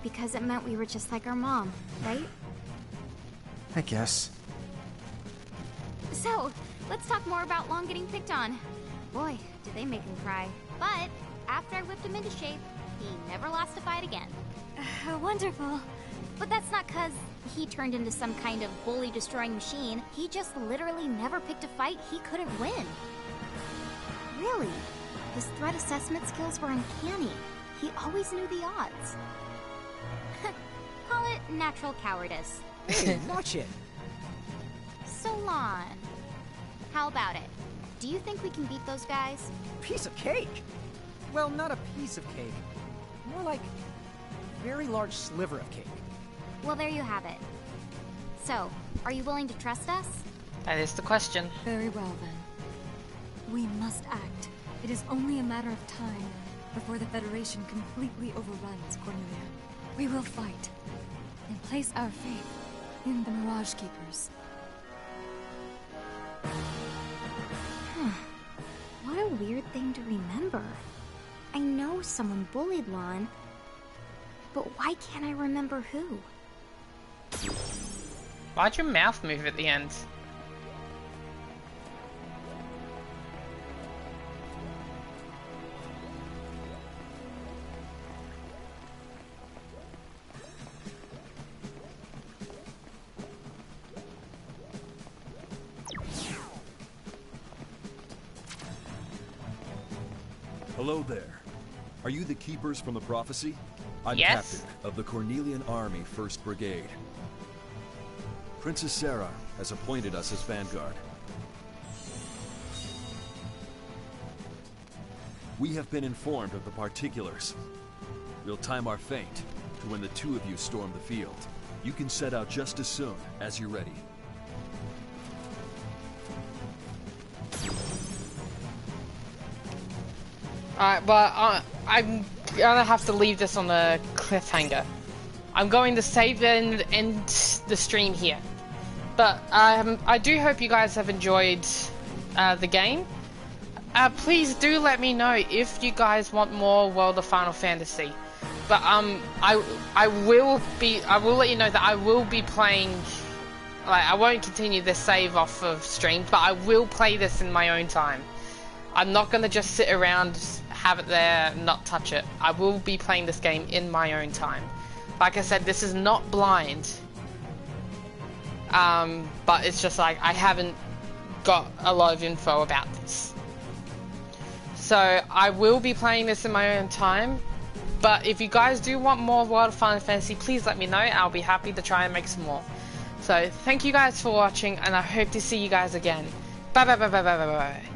because it meant we were just like our mom, right? I guess. So, let's talk more about Long getting picked on. Boy, did they make him cry. But after I whipped him into shape, he never lost a fight again. Wonderful. But that's not 'cause he turned into some kind of bully-destroying machine. He just literally never picked a fight he couldn't win. Really, his threat assessment skills were uncanny. He always knew the odds. Call it natural cowardice. Hey, watch it. So, Lon, how about it? Do you think we can beat those guys? Piece of cake. Well, not a piece of cake. More like a very large sliver of cake. Well, there you have it. So, are you willing to trust us? That is the question. Very well, then. We must act. It is only a matter of time before the Federation completely overruns Cornelia. We will fight and place our faith in the Mirage Keepers. What a weird thing to remember. I know someone bullied Lon, but why can't I remember who? Why'd your mouth move at the end? Hello there. Are you the keepers from the prophecy? I'm Yes. captain of the Cornelian Army 1st Brigade. Princess Sarah has appointed us as vanguard. We have been informed of the particulars. We'll time our feint to when the two of you storm the field. You can set out just as soon as you're ready. Alright, well, I'm gonna have to leave this on a cliffhanger. I'm going to save and end the stream here. But I do hope you guys have enjoyed the game. Please do let me know if you guys want more World of Final Fantasy. But I will let you know that I will be playing. Like, I won't continue this save off of stream, but I will play this in my own time. I'm not gonna just sit around, have it there, not touch it. I will be playing this game in my own time. Like I said, this is not blind. But it's just like I haven't got a lot of info about this. So I will be playing this in my own time. But if you guys do want more World of Final Fantasy, please let me know. I'll be happy to try and make some more. So thank you guys for watching, and I hope to see you guys again. Bye bye bye bye bye bye bye.